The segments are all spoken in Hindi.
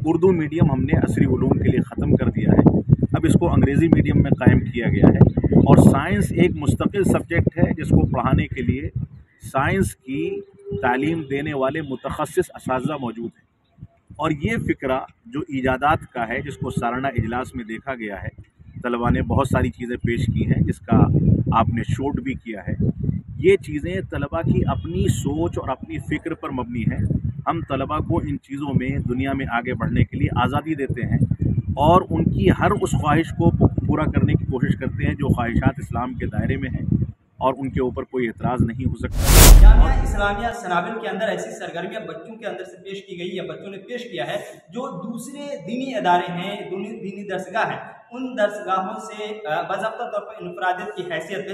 उर्दू मीडियम हमने असरी उलूम के लिए ख़त्म कर दिया है, अब इसको अंग्रेज़ी मीडियम में कायम किया गया है। और साइंस एक मुस्तकिल सब्जेक्ट है जिसको पढ़ाने के लिए साइंस की तालीम देने वाले मुतखस्सिस असातिज़ा मौजूद हैं। और ये फ़िक्रा जो ईजादात का है, जिसको सालाना इजलास में देखा गया है, तलबा ने बहुत सारी चीज़ें पेश की हैं, जिसका आपने शूट भी किया है। ये चीज़ें तलबा की अपनी सोच और अपनी फ़िक्र पर मबनी है। हम तलबा को इन चीज़ों में दुनिया में आगे बढ़ने के लिए आज़ादी देते हैं और उनकी हर उस ख्वाहिश को पूरा करने की कोशिश करते हैं जो ख्वाहिशात इस्लाम के दायरे में हैं और उनके ऊपर कोई एतराज़ नहीं हो सकता। जामिया इस्लामिया सनाबिल के अंदर ऐसी सरगर्मियाँ बच्चों के अंदर से पेश की गई या बच्चों ने पेश किया है जो दूसरे दीनी अदारे हैं, दीनी दरसगाह हैं, उन दरसगाहों से बाज़ाब्ता तौर पर इनफरादियत की हैसियत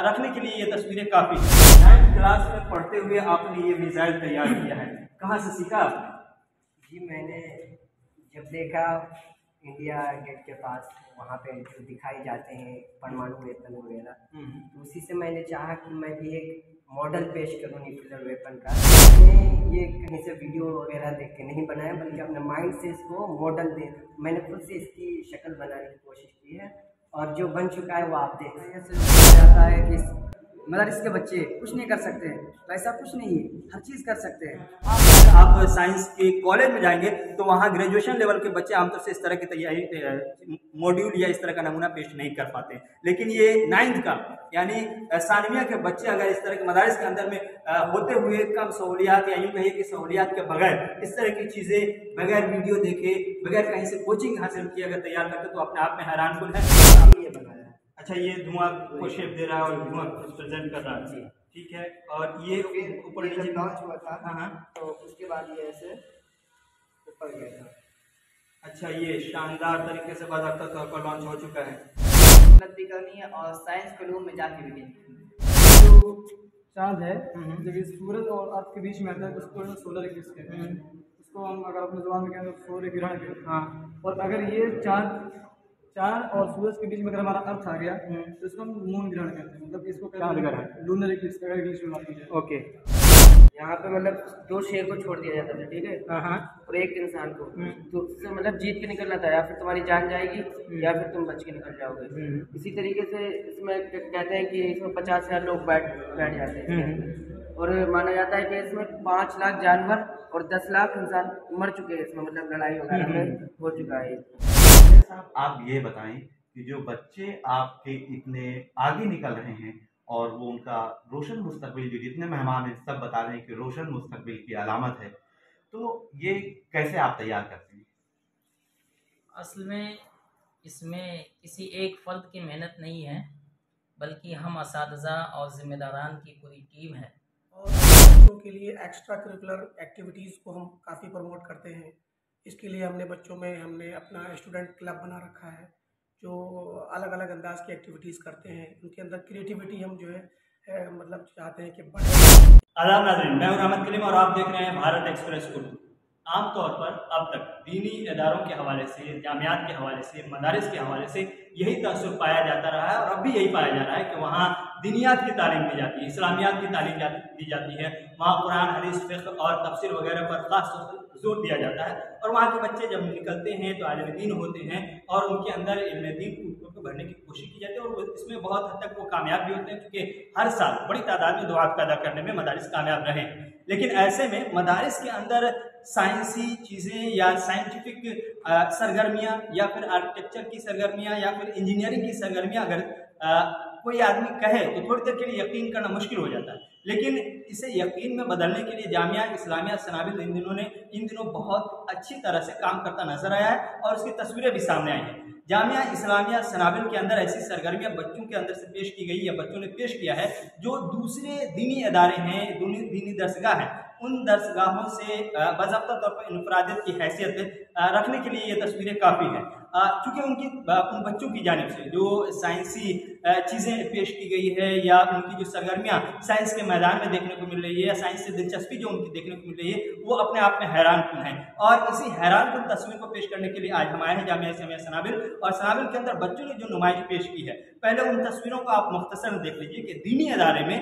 रखने के लिए ये तस्वीरें काफ़ी। 9th क्लास में पढ़ते हुए आपने ये मिसाइल तैयार किया है, कहाँ से सीखा आपने? जी मैंने जब देखा इंडिया गेट के पास वहाँ पे जो दिखाई जाते हैं परमाणु वेपन वगैरह, तो उसी से मैंने चाहा कि मैं भी एक मॉडल पेश करूँ न्यूक्लियर वेपन का। मैंने ये कहीं से वीडियो वगैरह देख के नहीं बनाया, बल्कि अपने माइंड से इसको मॉडल दे मैंने खुद से इसकी शक्ल बनाने की कोशिश की है और जो बन चुका है वो आप देख रहे हैं। जाता है कि मदरस के बच्चे कुछ नहीं कर सकते हैं, तो ऐसा कुछ नहीं है, हर चीज़ कर सकते हैं। आप साइंस के कॉलेज में जाएंगे तो वहाँ ग्रेजुएशन लेवल के बच्चे आमतौर से इस तरह की तैयारी मॉड्यूल या इस तरह का नमूना पेश नहीं कर पाते, लेकिन ये 9th का यानी सानविया के बच्चे अगर इस तरह के मदारिस के अंदर में होते हुए कम सहूलियात या यूँ कहिए कि सहूलियात के बगैर इस तरह की चीज़ें बगैर वीडियो देखे बगैर कहीं से कोचिंग हासिल किए अगर तैयार करते तो अपने आप में हैरानकुन है। ये बनाया। अच्छा, ये धुआं को शेप दे रहा है और धुआं प्रेजेंट कर रहा है, ठीक है। और ये ऊपर ये नीचे जब लॉन्च हुआ था हाँ, तो उसके बाद ये ऐसे ऊपर गया था। अच्छा, ये शानदार तरीके से बाज़ाब्ता तौर पर लॉन्च हो चुका है। मेहनत भी करनी है और साइंस के रूम में जाके भी जो चाँद है जब ये सूरज और अर्थ के बीच में आता है तो उसको सोलर इक्लिप्स कहते हैं। उसको हम अगर अपने ज़ुबान में कहें तो सूर्य ग्रहण कहते हैं। हाँ, और अगर ये चाँद और सूरज के बीच में अगर हमारा अर्थ आ गया तो इसको हम मून ग्रहण कहते हैं, मतलब इसको चाँद ग्रहण, लूनर इक्लिप्स अगर इंग्लिश में बात की जाए। ओके। यहाँ पे मतलब 2 शेर को छोड़ दिया जाता था, ठीक है, हाँ, और एक इंसान को, तो उससे मतलब जीत के निकलना था, या फिर तुम्हारी जान जाएगी या फिर तुम बच के निकल जाओगे। इसी तरीके से इसमें कहते हैं कि इसमें 50,000 लोग बैठ जाते हैं और माना जाता है कि इसमें 5 लाख जानवर और 10 लाख इंसान मर चुके हैं इसमें, मतलब लड़ाई वगैरह में हो चुका है। आप ये बताएं कि जो बच्चे आपके इतने आगे निकल रहे हैं और वो उनका रोशन मुस्तकबिल, जो जितने मेहमान हैं सब बता रहे हैं कि रोशन मुस्तकबिल की अलामत है, तो ये कैसे आप तैयार करते हैं? असल में इसमें किसी एक फ़र्द की मेहनत नहीं है, बल्कि हम असातिज़ा और ज़िम्मेदारान की पूरी टीम है। और बच्चों के लिए एक्स्ट्रा करिकुलर एक्टिविटीज़ को हम काफ़ी प्रमोट करते हैं। इसके लिए हमने बच्चों में अपना स्टूडेंट क्लब बना रखा है जो अलग अलग अंदाज की एक्टिविटीज़ करते हैं। उनके अंदर क्रिएटिविटी हम जो है मतलब चाहते हैं कि बढ़े। आदाब नाज़रीन, मैं हूं रहमत कलीम और आप देख रहे हैं भारत एक्सप्रेस उर्दू। आमतौर पर अब तक दीनी इदारों के हवाले से, जामियात के हवाले से, मदारिस के हवाले से यही तअस्सुर पाया जाता रहा है और अब भी यही पाया जा रहा है कि वहाँ दीनियात की तालीम दी जाती है, इस्लामियात की तालीम दी जाती है, वहाँ कुरान, हदीस, फ़िक़्ह और तफसीर वगैरह पर ख़ास जोर दिया जाता है। और वहाँ के बच्चे जब निकलते हैं तो आलिम दीन होते हैं और उनके अंदर इल्म दीन को भरने की कोशिश की जाती है और इसमें बहुत हद तक वो कामयाब भी होते हैं, क्योंकि हर साल बड़ी तादाद में दुआत पैदा करने में मदारिस कामयाब रहे। लेकिन ऐसे में मदारिस के अंदर साइंसी चीज़ें या साइंटिफिक सरगर्मियाँ या फिर आर्किटेक्चर की सरगर्मियाँ या फिर इंजीनियरिंग की सरगर्मियाँ अगर कोई आदमी कहे तो थोड़ी देर के लिए यकीन करना मुश्किल हो जाता है, लेकिन इसे यकीन में बदलने के लिए जामिया इस्लामिया सनाबिल इन दिनों बहुत अच्छी तरह से काम करता नजर आया है और उसकी तस्वीरें भी सामने आई हैं। जामिया इस्लामिया सनाबिल के अंदर ऐसी सरगर्मियाँ बच्चों के अंदर से पेश की गई या बच्चों ने पेश किया है जो दूसरे दीनी अदारे हैं, दीनी दरसगाह हैं, उन दरसगाहों से बाज़ाब्ता तौर पर इनफरादियत की हैसियत रखने के लिए ये तस्वीरें काफ़ी हैं, क्योंकि उन बच्चों की जानिब से जो साइंसी चीज़ें पेश की गई है या उनकी जो सरगर्मियाँ साइंस के मैदान में देखने को मिल रही है या साइंस से दिलचस्पी जो उनकी देखने को मिल रही है वो अपने आप में हैरानकुन है। और इसी हैरानकुन तस्वीर को पेश करने के लिए आज हम आए हैं जामिया इस्लामिया सनाबिल, और सनाबिल के अंदर बच्चों ने जो नुमाइश पेश की है, पहले उन तस्वीरों को आप मुख्तसर देख लीजिए कि दीनी अदारे में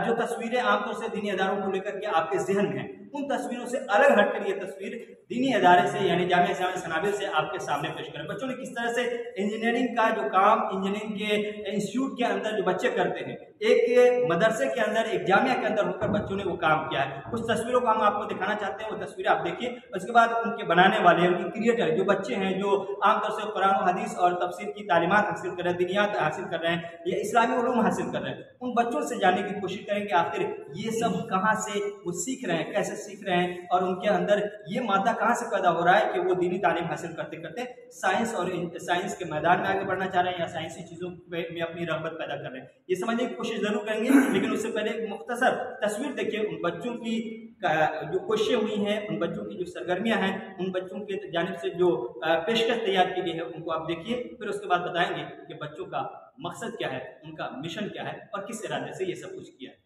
जो तस्वीरें आमतौर से दीनी अदारों को लेकर के आपके जहन में हैं उन तस्वीरों से अलग हटकर ये तस्वीर दीनी अदारे से यानी जामिया इस्लामिया सनाबिल से आपके सामने पेश करें। बच्चों ने किस तरह से इंजीनियरिंग का जो काम इंजीनियरिंग के इंस्टीट्यूट के अंदर जो बच्चे करते हैं, एक मदरसे के अंदर, एक जामिया के अंदर होकर बच्चों ने वो काम किया है। कुछ तस्वीरों को हम आपको दिखाना चाहते हैं, वो तस्वीरें आप देखिए। उसके बाद उनके बनाने वाले, उनके क्रिएटर जो बच्चे हैं, जो आमतौर से कुरान और हदीस और तफसीर की तालीमात हासिल कर रहे हैं, दिनियात हासिल कर रहे हैं या इस्लामी उलूम हासिल कर रहे हैं, उन बच्चों से जानने की कोशिश करेंगे आखिर ये सब कहाँ से वो सीख रहे हैं, कैसे सीख रहे हैं, और उनके अंदर ये मादा कहाँ से पैदा हो रहा है कि वो दीनी तालीम हासिल करते करते साइंस और साइंस के मैदान में आगे बढ़ना चाह रहे हैं या साइंसी चीज़ों में अपनी रग़बत पैदा कर रहे हैं। ये समझने की कोशिश जरूर करेंगे, लेकिन उससे पहले एक मुख्तसर तस्वीर देखिए उन बच्चों की जो कोशिशें हुई हैं, उन बच्चों की जो सरगर्मियां हैं, उन बच्चों के जानिब से जो पेशकश तैयार की गई है उनको आप देखिए। फिर उसके बाद बताएंगे कि बच्चों का मकसद क्या है, उनका मिशन क्या है और किस इरादे से ये सब कुछ किया है।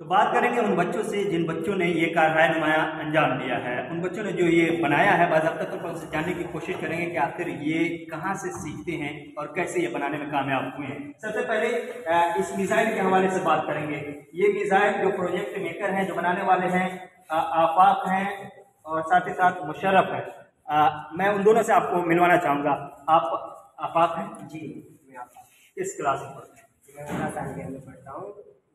तो बात करेंगे उन बच्चों से जिन बच्चों ने ये कार्रवाई अंजाम दिया है, उन बच्चों ने जो ये बनाया है। बाज़ाब्ता तौर पर उनसे जानने की कोशिश करेंगे कि आखिर ये कहाँ से सीखते हैं और कैसे ये बनाने में कामयाब हुए हैं। सबसे पहले इस मिसाइल के हवाले से बात करेंगे। ये मिसाइल जो प्रोजेक्ट मेकर हैं, जो बनाने वाले हैं, आफाक हैं और साथ ही साथ मुशर्रफ है। मैं उन दोनों से आपको मिलवाना चाहूँगा। आप आफाक हैं? जी, मैं आफाक। किस क्लास में पढ़ते हैं? मैं क्लास आगे में पढ़ता हूँ,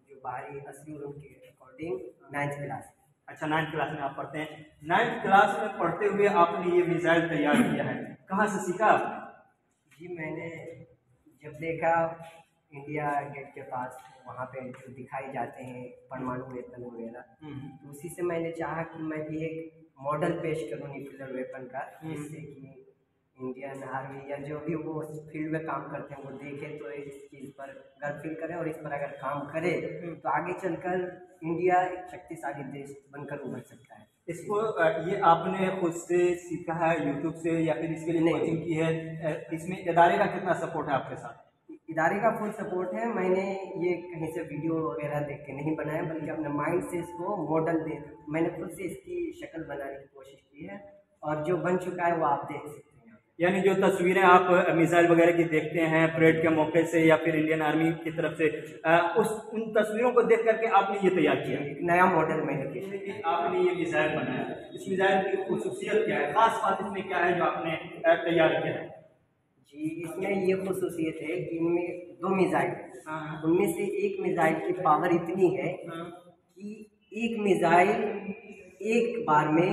जो बाहरी असली उलूम के अकॉर्डिंग 9th क्लास। अच्छा, 9th क्लास में आप पढ़ते हैं। 9th क्लास में पढ़ते हुए आपने ये मिसाइल तैयार किया है, कहाँ से सीखा आपने? जी, मैंने जब देखा इंडिया गेट के पास वहाँ पे जो दिखाए जाते हैं परमाणु वेपन वगैरह, तो उसी से मैंने चाहा कि मैं भी एक मॉडल पेश करूँ न्यूक्लियर वेपन का, जिससे कि इंडियन आर्मी या जो भी वो फील्ड में काम करते हैं वो देखें तो इस चीज़ पर गर्व फील करें, और इस पर अगर काम करे तो आगे चलकर इंडिया एक शक्तिशाली देश बनकर उभर सकता है। इसको ये आपने खुद से सीखा है यूट्यूब से या फिर इसके लिए कोचिंग की है? इसमें इदारे का कितना सपोर्ट है आपके साथ? इदारे का फुल सपोर्ट है। मैंने ये कहीं से वीडियो वगैरह देख के नहीं बनाया, बल्कि अपने माइंड से इसको मॉडल दे मैंने खुद से इसकी शक्ल बनाने की कोशिश की है, और जो बन चुका है वो आप देख सकते हैं। यानी जो तस्वीरें आप मिसाइल वगैरह की देखते हैं परेड के मौके से या फिर इंडियन आर्मी की तरफ से, उन तस्वीरों को देख करके आपने ये तैयार किया, एक नया मॉडल मैंने किया। आपने ये मिसाइल बनाया। इस मिसाइल की खुसूसियत क्या है, खास बात इसमें क्या है जो आपने तैयार किया है? जी, इसमें ये खुसूसियत है कि इनमें 2 मिसाइल, उनमें से एक मिसाइल की पावर इतनी है कि एक मिसाइल एक बार में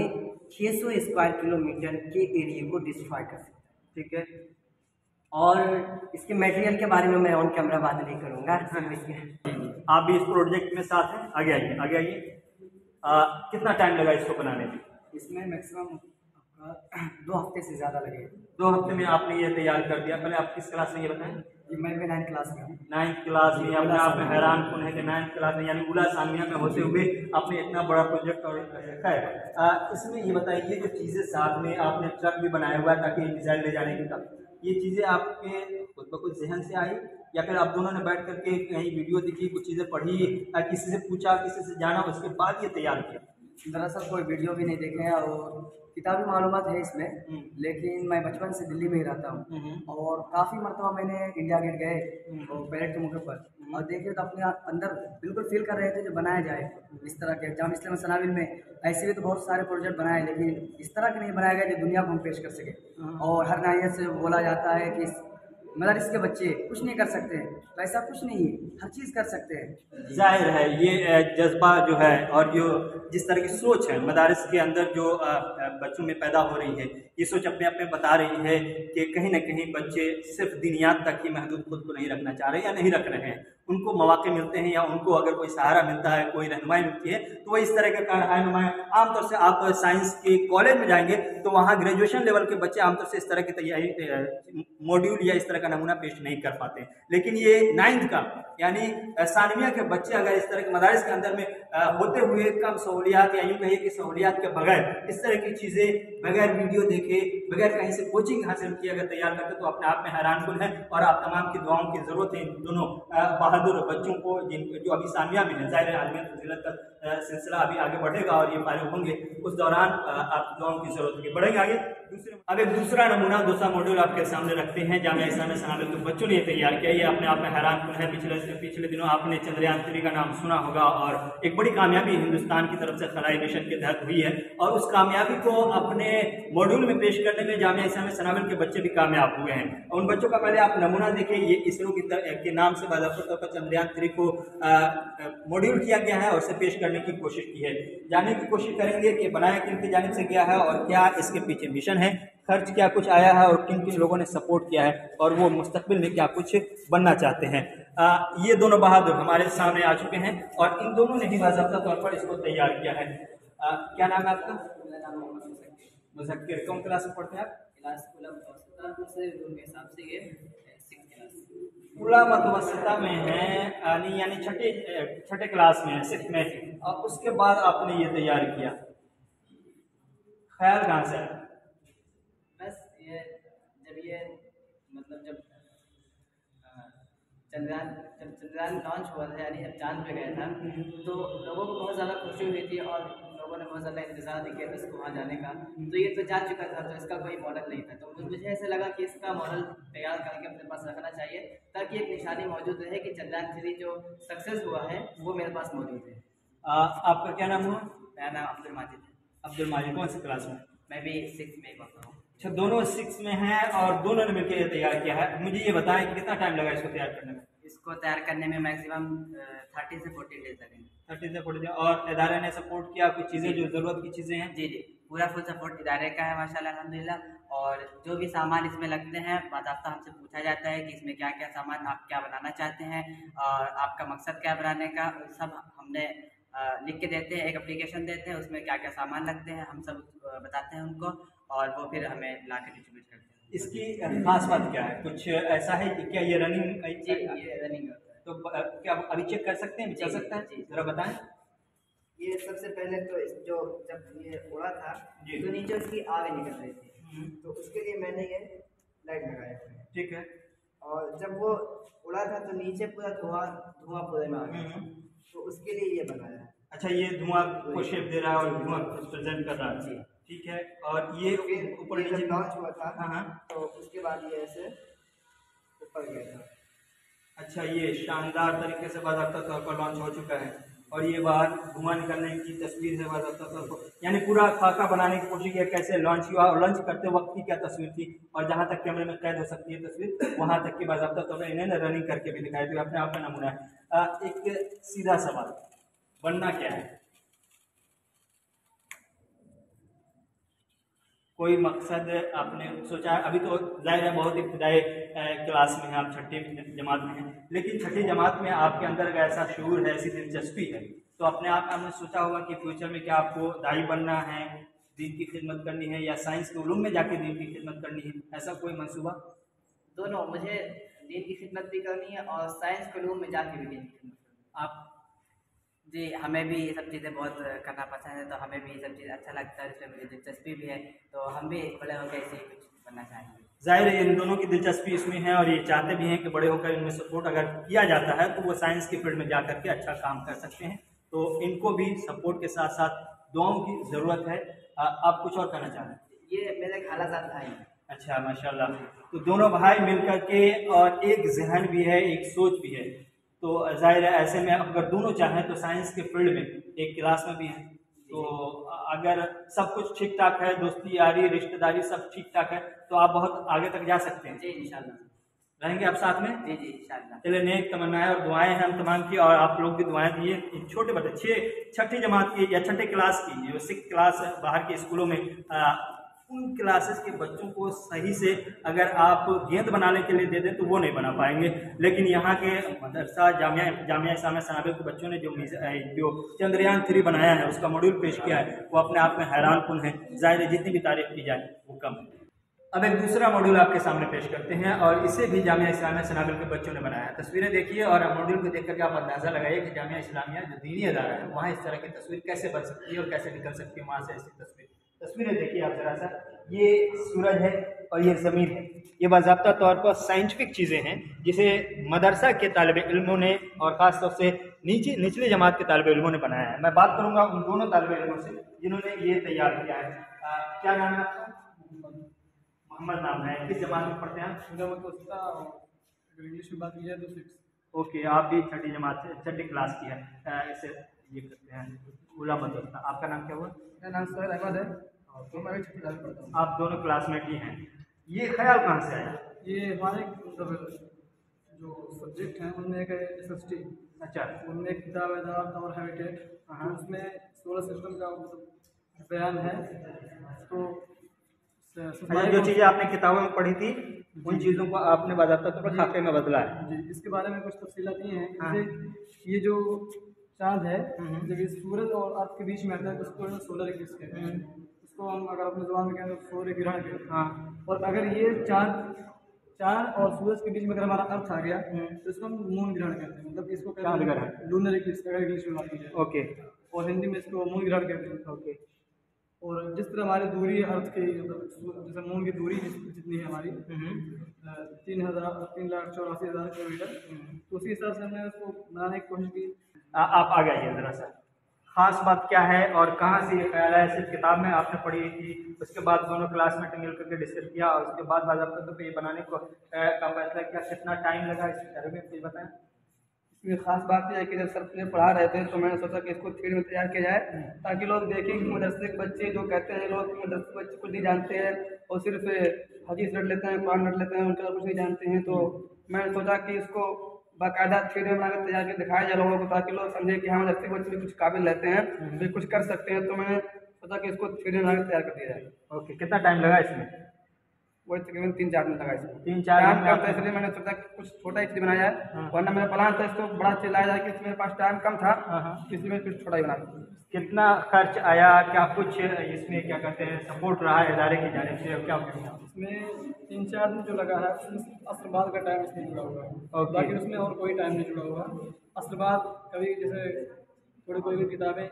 600 स्क्वायर किलोमीटर के एरिया को डिस्ट्रॉय कर सकता है। ठीक है। और इसके मटेरियल के बारे में मैं ऑन कैमरा बात नहीं करूँगा। आप भी इस प्रोजेक्ट में साथ हैं? आगे आइए, आगे आइए। कितना टाइम लगा इसको बनाने में? इसमें मैक्सिमम 2 हफ्ते से ज़्यादा लगे। 2 हफ्ते में आपने ये तैयार कर दिया। पहले आप किस क्लास में ये बताएं? जी, मैं भी 9th क्लास में हूँ। 9th क्लास में अपने आप में हैरान कौन है कि 9th क्लास में यानी उला सामिया में होते हुए आपने इतना बड़ा प्रोजेक्ट और रखा है। इसमें ये बताइए जो चीज़ें साथ में आपने ट्रक भी बनाया हुआ है ताकि मिसाइल ले जाने की, ये चीज़ें आपके खुद ब खुद जहन से आई या फिर आप दोनों ने बैठ करके कहीं वीडियो देखी, कुछ चीज़ें पढ़ी, किसी से पूछा, किसी से जाना, उसके बाद ये तैयार किया? दरअसल कोई वीडियो भी नहीं देखे हैं और किताबी मालूमात है इसमें, लेकिन मैं बचपन से दिल्ली में ही रहता हूँ और काफ़ी मरतबा मैंने इंडिया गेट गए तो परेड के मौके पर और देखे तो अपने अंदर बिल्कुल फील कर रहे थे जो बनाया जाए इस तरह के। जामिया इस्लामिया सनाविल में ऐसे भी तो बहुत सारे प्रोजेक्ट बनाए, लेकिन इस तरह के नहीं बनाया गया जो दुनिया को हम पेश कर सके। और हर नाहियत से बोला जाता है कि मदरस के बच्चे कुछ नहीं कर सकते हैं, तो ऐसा कुछ नहीं है, हर चीज़ कर सकते हैं। जाहिर है ये जज्बा जो है और जो जिस तरह की सोच है मदारिस के अंदर जो बच्चों में पैदा हो रही है, ये सोच अपने आप में बता रही है कि कहीं ना कहीं बच्चे सिर्फ दिनियात तक ही महदूद खुद को नहीं रखना चाह रहे या नहीं रख रहे हैं। उनको मौके मिलते हैं या उनको अगर कोई सहारा मिलता है, कोई रहनुमाई मिलती है, तो वह इस तरह का रहनुमाई आमतौर से आप साइंस के कॉलेज में जाएंगे तो वहाँ ग्रेजुएशन लेवल के बच्चे आमतौर से इस तरह की तैयारी मॉड्यूल या इस तरह का नमूना पेश नहीं कर पाते। लेकिन ये 9th का यानी सानविया के बच्चे अगर इस तरह के मदारिस के अंदर में होते हुए कम सहूलियात या यूँ कहिए कि सहूलियात के बगैर इस तरह की चीज़ें बगैर वीडियो देखे, बगैर कहीं से कोचिंग हासिल किए अगर तैयार करते तो अपने आप में हैरानकुन है। और आप तमाम की दुआओं की ज़रूरत है इन दोनों बहादुर बच्चों को जो अभी सानविया में है। ज़ाहिर आलमियत फजीलत का सिलसिला अभी आगे बढ़ेगा और ये फारिग होंगे, उस दौरान आप दुआओं की ज़रूरत है। बढ़ेंगे आगे। अब एक दूसरा नमूना, दूसरा मॉड्यूल आपके सामने रखते हैं। जामिया इस्लामिया सनाविल के बच्चों ने ये तैयार किया। ये अपने आप में हैरानकुन है। पिछले दिनों आपने चंद्रयान 3 का नाम सुना होगा और एक बड़ी कामयाबी हिंदुस्तान की तरफ से खलाई मिशन के तहत हुई है और उस कामयाबी को अपने मॉड्यूल में पेश करने में जामिया इस्लामिया सनाविल के बच्चे भी कामयाब हुए हैं। उन बच्चों का पहले आप नमूना देखें। ये इसरो के नाम से बाज़ाब्ता तौर पर चंद्रयान 3 को मॉड्यूल किया गया है और उसे पेश करने की कोशिश की है। जानने की कोशिश करेंगे कि बनाया किन की जानिब से गया है और क्या इसके पीछे मिशन है, खर्च क्या कुछ आया है और किन किन लोगों ने सपोर्ट किया है और वो मुस्तकबिल में क्या कुछ बनना चाहते हैं। ये दोनों बहादुर हमारे सामने आ चुके हैं और इन दोनों ने ही बाज़ाब्ता तौर पर इसको तैयार किया है। क्या नाम है आपका? मुज़क्किर। कौन क्लास में पढ़ते हैं आप? उला मतवसता में है यानी छठे क्लास में है, 6th में। और उसके बाद आपने ये तैयार किया, ख्याल कहाँ से? बस ये जब मतलब चंद्रयान लॉन्च हुआ था, यानी जब चांद पे गया था, तो लोगों को बहुत ज़्यादा खुशी हुई थी और लोगों ने बहुत ज़्यादा इंतज़ार किया था इसको वहाँ जाने का। तो ये तो जा चुका था, तो इसका कोई मॉडल नहीं था, तो मुझे ऐसा लगा कि इसका मॉडल तैयार करके अपने पास रखना चाहिए, ताकि एक निशानी मौजूद रहे कि चंद्रयान-3 जो सक्सेस हुआ है वो मेरे पास मौजूद है। आपका क्या नाम हुआ? मेरा नाम अब्दुल माजिद है। अब्दुल माजिद, कौन सी क्लास में? मैं भी 6 में पढ़ता हूँ। अच्छा, दोनों 6 में हैं और दोनों ने मिलकर ये तैयार किया है। मुझे ये बताएं कि कितना टाइम लगा इसको तैयार करने में? इसको तैयार करने में मैक्सिमम 30 से 40 डेज लगेंगे। 30 से 40 दिन। और इदारे ने सपोर्ट किया? कुछ चीज़ें जो ज़रूरत की चीज़ें हैं? जी, पूरा फुल सपोर्ट इदारे का है माशाल्लाह अल्हम्दुलिल्लाह। और जो भी सामान इसमें लगते हैं बाकायदा हमसे पूछा जाता है कि इसमें क्या क्या सामान आप क्या बनाना चाहते हैं और आपका मकसद क्या बनाने का, सब हमने लिख के देते हैं, एक एप्लीकेशन देते हैं, उसमें क्या क्या सामान लगते हैं हम सब बताते हैं उनको, और वो फिर हमें ला के डिस्ट्रीब्यूट करते हैं। इसकी खास बात क्या है? कुछ ऐसा है कि क्या ये रनिंग? जी, ये रनिंग होता है। तो क्या अभी चेक कर सकते हैं? चल सकता है? ज़रा बताएं। ये सबसे पहले तो जो जब ये उड़ा था तो नीचे उसकी आग निकल रही थी, तो उसके लिए मैंने ये लाइट लगाया था। ठीक है। और जब वो उड़ा था तो नीचे पूरा धुआं पूरे में आ गया, तो उसके लिए ये बनाया। अच्छा, ये धुआं को शेप दे रहा है और धुआं को प्रेजेंट कर रहा है। ठीक है। और ये ऊपर नीचे लॉन्च हुआ था। हाँ, तो उसके बाद ये ऐसे ऊपर गया था। अच्छा, ये शानदार तरीके से बाकायदा तौर पर लॉन्च हो चुका है और ये बाहर धुआं निकलने की तस्वीर है बाकायदा तौर पर, यानी पूरा खाका बनाने की कोशिश किया कैसे लॉन्च हुआ और लॉन्च करते वक्त की क्या तस्वीर थी और जहाँ तक कैमरे में कैद हो सकती है तस्वीर, वहाँ तक की बाकायदा तौर पर इन्हें रनिंग करके भी दिखाई दी। अपने आप का नमूना है। एक सीधा सवाल, बनना क्या है? कोई मकसद आपने सोचा? अभी तो जाहिर है बहुत इब्तदाई क्लास में हैं आप, छठी जमात में हैं, लेकिन छठी जमात में आपके अंदर का ऐसा शूर है, ऐसी दिलचस्पी है, तो अपने आप आपने सोचा होगा कि फ्यूचर में क्या आपको दाई बनना है, दीन की खिदमत करनी है, या साइंस के उलूम में जाके दीन की खिदमत करनी है? ऐसा कोई मंसूबा? दोनों, मुझे दीन की खिदमत भी करनी है और साइंस के उलूम में जाके भी दीन की खिदमत करनी है। आप? जी, हमें भी ये सब चीज़ें बहुत करना पसंद है, तो हमें भी ये सब चीज़ अच्छा लगता है, इसमें मुझे दिलचस्पी भी है, तो हम भी बड़े होकर ऐसे ही कुछ बनना चाहेंगे। जाहिर है इन दोनों की दिलचस्पी इसमें है और ये चाहते भी हैं कि बड़े होकर इनमें सपोर्ट अगर किया जाता है तो वो साइंस की फील्ड में जा करके अच्छा काम कर सकते हैं, तो इनको भी सपोर्ट के साथ साथ दुआओं की ज़रूरत है। आप कुछ और कहना चाह रहे हैं? ये मेरे खालाजाद भाई हैं। अच्छा, माशाल्लाह। तो दोनों भाई मिल करके, और एक जहन भी है, एक सोच भी है, तो जाहिर है ऐसे में अगर दोनों चाहें तो साइंस के फील्ड में एक क्लास में भी हैं, तो अगर सब कुछ ठीक ठाक है, दोस्ती यारी रिश्तेदारी सब ठीक ठाक है, तो आप बहुत आगे तक जा सकते हैं। जी इंशाल्लाह। रहेंगे आप साथ में? जी इंशाल्लाह। चलिए, नेक तमन्नाएं और दुआएं हैं हम तमाम की, और आप लोग भी दुआएं दिए। छोटे बच्चे छठी जमात की या छठे क्लास की, जो 6 क्लास बाहर के स्कूलों में उन क्लासेस के बच्चों को सही से अगर आप गेंद बनाने के लिए दे दें तो वो नहीं बना पाएंगे, लेकिन यहाँ के मदरसा जामिया इस्लामिया सनाबिल के बच्चों ने जो चंद्रयान 3 बनाया है, उसका मॉड्यूल पेश किया है, वो अपने आप में हैरानकुन है। जाहिर है जितनी भी तारीफ की जाए वो कम है। अब एक दूसरा मॉड्यूल आपके सामने पेश करते हैं और इसे भी जामिया इस्लामिया सनाबिल के बच्चों ने बनाया है। तस्वीरें देखिए और मॉड्यूल को देख करके आप अंदाज़ा लगाइए कि जामिया इस्लामिया जो दीनी अदारा है वहाँ इस तरह की तस्वीर कैसे बन सकती है और कैसे निकल सकती है वहाँ से ऐसी तस्वीरें देखिए आप जरा सा। ये सूरज है और ये ज़मीन है, ये बाज़ाब्ता तौर पर साइंटिफिक चीज़ें हैं जिसे मदरसा के तालिब इल्मों ने और ख़ास तौर से निचली जमात के तालिब इल्मों ने बनाया है। मैं बात करूँगा उन दोनों तालिब इल्मों से जिन्होंने ये तैयार किया है। क्या नाम है आपका? मोहम्मद नाम है। किस जमात में पढ़ते हैं आप? इंग्लिश में बात की जाए तो 6। ओके, आप भी छठी जमात से छठी क्लास की है, इसे ये करते हैं गुलाम दोस्ता। आपका नाम क्या हुआ? मेरा नाम सोहेल अहमद है, तो मैं भी छठी क्लास पढ़ता हूँ। आप दोनों क्लासमेट ही हैं। ये ख्याल कहाँ से आया? ये हमारे जो सब्जेक्ट हैं उनमें एक SST, अच्छा, उनमें एक किताब है और हैबिटेट, तो उसमें सोलर सिस्टम का मतलब बयान है। तो जो चीज़ें आपने किताबों में पढ़ी थी उन चीज़ों को आपने बाज़ाब्ता तौर पर खाके में बदला है। जी, इसके बारे में कुछ तफसीलात ये हैं। जैसे ये जो चाँद है जब ये सूरज और अर्थ के बीच में आता है तो उसको सोलर इक्लिप्स कहते हैं। उसको हम अगर अपने ज़ुबान में कहें तो सूर्य ग्रहण कहते हैं। हाँ, और अगर ये चाँद और सूरज के बीच में अगर हमारा अर्थ आ गया तो इसको हम मून ग्रहण कहते हैं। मतलब इसको चाँद ग्रहण, लूनर इक्लिप्स अगर इंग्लिश में बात की जाए। ओके, और हिंदी में इसको मून ग्रहण कहते हैं। ओके। और जिस तरह हमारी दूरी अर्थ की जैसे मून की दूरी जितनी है हमारी 3,84,000 किलोमीटर, तो उसी हिसाब से हमने उसको बनाने की कोशिश की। आप आ गए जरा सा, खास बात क्या है और कहाँ से ये ख्याल है? सिर्फ किताब में आपने पढ़ी थी, उसके बाद दोनों क्लासमेट मिल करके डिस्कस किया और उसके बाद बाज़ाब्ता ये बनाने को का फैसला किया? कितना टाइम लगा इसके बारे में कुछ बताएं। इसमें खास बात यह है कि जब सर मुझे पढ़ा रहे थे तो मैंने सोचा कि इसको थ्योरी में तैयार किया जाए ताकि लोग देखें कि मदरसे के बच्चे जो कहते हैं लोग मदरसे के बच्चे कुछ नहीं जानते हैं और सिर्फ हदीस रट लेते हैं, कुरान रट लेते हैं, उनका कुछ नहीं जानते हैं। तो मैंने सोचा कि इसको बाकायदा थ्योरी में बनाकर तैयार कर दिखाया जाए लोगों को, ताकि लोग समझे कि हाँ मदरसे के बच्चे भी कुछ काबिल रहते हैं, तो कुछ कर सकते हैं। तो मैंने सोचा कि इसको थ्योरी में बनाकर तैयार कर दिया जाए। ओके, कितना टाइम लगा इसमें? वही तकरीबन 3-4 दिन लगा इसमें। 3-4 दिन कम था, इसलिए मैंने सोचा कि कुछ छोटा ही चीज़ बनाया जाए, वरना मेरा प्लान था इसको बड़ा चीज़ लाया जाए, कि मेरे पास टाइम कम था इसलिए मैं कुछ छोटा ही बना। कितना खर्च आया, क्या कुछ इसमें क्या कहते हैं सपोर्ट रहा है इदारे की जानिब से? क्या इसमें 3-4 दिन जो लगा है उसमें असरबाद का टाइम इसमें जुड़ा हुआ है, बाकी उसमें और कोई टाइम नहीं जुड़ा हुआ। असरबाद कभी जैसे थोड़ी कोई भी किताबें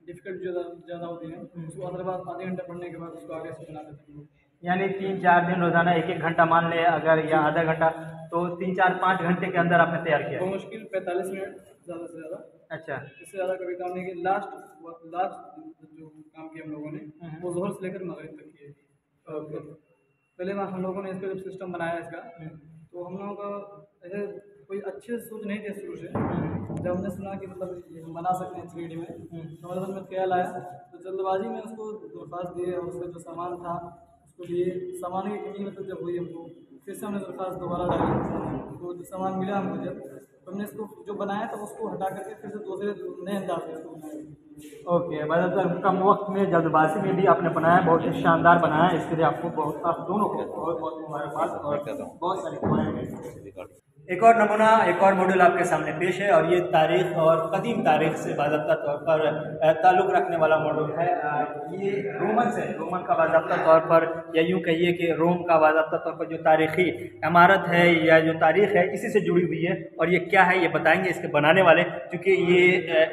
डिफिकल्ट ज़्यादा होती हैं, उसको असरबाद आधे घंटे पढ़ने के बाद उसको आगे से बना देते हैं। यानी 3-4 दिन रोजाना 1-1 घंटा मान ले अगर, या आधा घंटा, तो 3-4-5 घंटे के अंदर आपने तैयार किया? मुश्किल 45 मिनट ज़्यादा से ज़्यादा। अच्छा, इससे ज़्यादा कभी काम नहीं किया। लास्ट जो काम किया हम लोगों ने वो जोहर से लेकर मगरिब तक किए। पहले हम लोगों ने इसका जब सिस्टम बनाया इसका, तो हम लोगों का ऐसे कोई अच्छे सोच नहीं थी शुरू से। जब हमने सुना कि मतलब हम बना सकते हैं 3D में, तो हमारे मन में ख्याल आया, तो जल्दबाजी में उसको दरख्वास्त दिए और उसका जो सामान था उसको लिए। सामान की कमी मतलब जब हुई हमको, फिर से हमने दरख्वास्त दोबारा डाली, तो जो सामान मिला हमको जब, तो हमने इसको जो बनाया था उसको हटा करके फिर से दूसरे नए अंदाज में इसको बनाया। ओके, मतलब कम वक्त में जल्दबाजी में भी आपने बनाया, बहुत ही शानदार बनाया। इसके लिए आपको बहुत, आप दोनों को बहुत बहुत मुबारकबाद और बहुत सारी। एक और नमूना, एक और मॉडल आपके सामने पेश है और ये तारीख़ और कदीम तारीख़ से बाज़ाब्ता तौर पर ताल्लुक़ रखने वाला मॉडल है। ये रोमन से, रोमन का बाज़ाब्ता तौर पर, या यूँ कहिए कि रोम का बाज़ाब्ता तौर पर जो तारीख़ी इमारत है या जो तारीख़ है इसी से जुड़ी हुई है। और ये क्या है ये बताएंगे इसके बनाने वाले, क्योंकि ये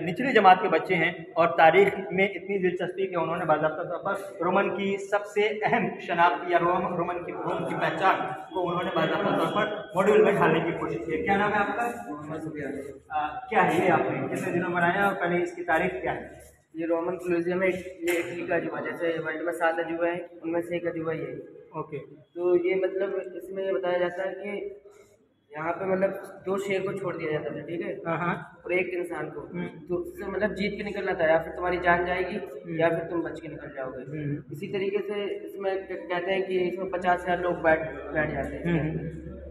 निचली जमात के बच्चे हैं और तारीख़ में इतनी दिलचस्पी कि उन्होंने बाज़ाब्ता तौर पर रोमन की सबसे अहम शनाख्त या रोम की पहचान को उन्होंने बाज़ाब्ता तौर पर मॉड्यूल में ढालने की कोशिश की। क्या नाम है आपका? क्या है ये, आपने कितने दिनों बनाया और पहले इसकी तारीख क्या है? ये रोमन म्यूजियम है, ये इटली का अजूबा, जैसे वर्ल्ड में 7 अजूबा है उनमें से एक अजूबा ये है। ओके, तो ये मतलब इसमें ये बताया जाता है कि यहाँ पे मतलब 2 शेर को छोड़ दिया जाता था, ठीक है, और एक इंसान को, तो उससे मतलब जीत के निकलना था, या फिर तुम्हारी जान जाएगी या फिर तुम बच के निकल जाओगे। इसी तरीके से इसमें कहते हैं कि इसमें 50,000 लोग बैठ जाते हैं,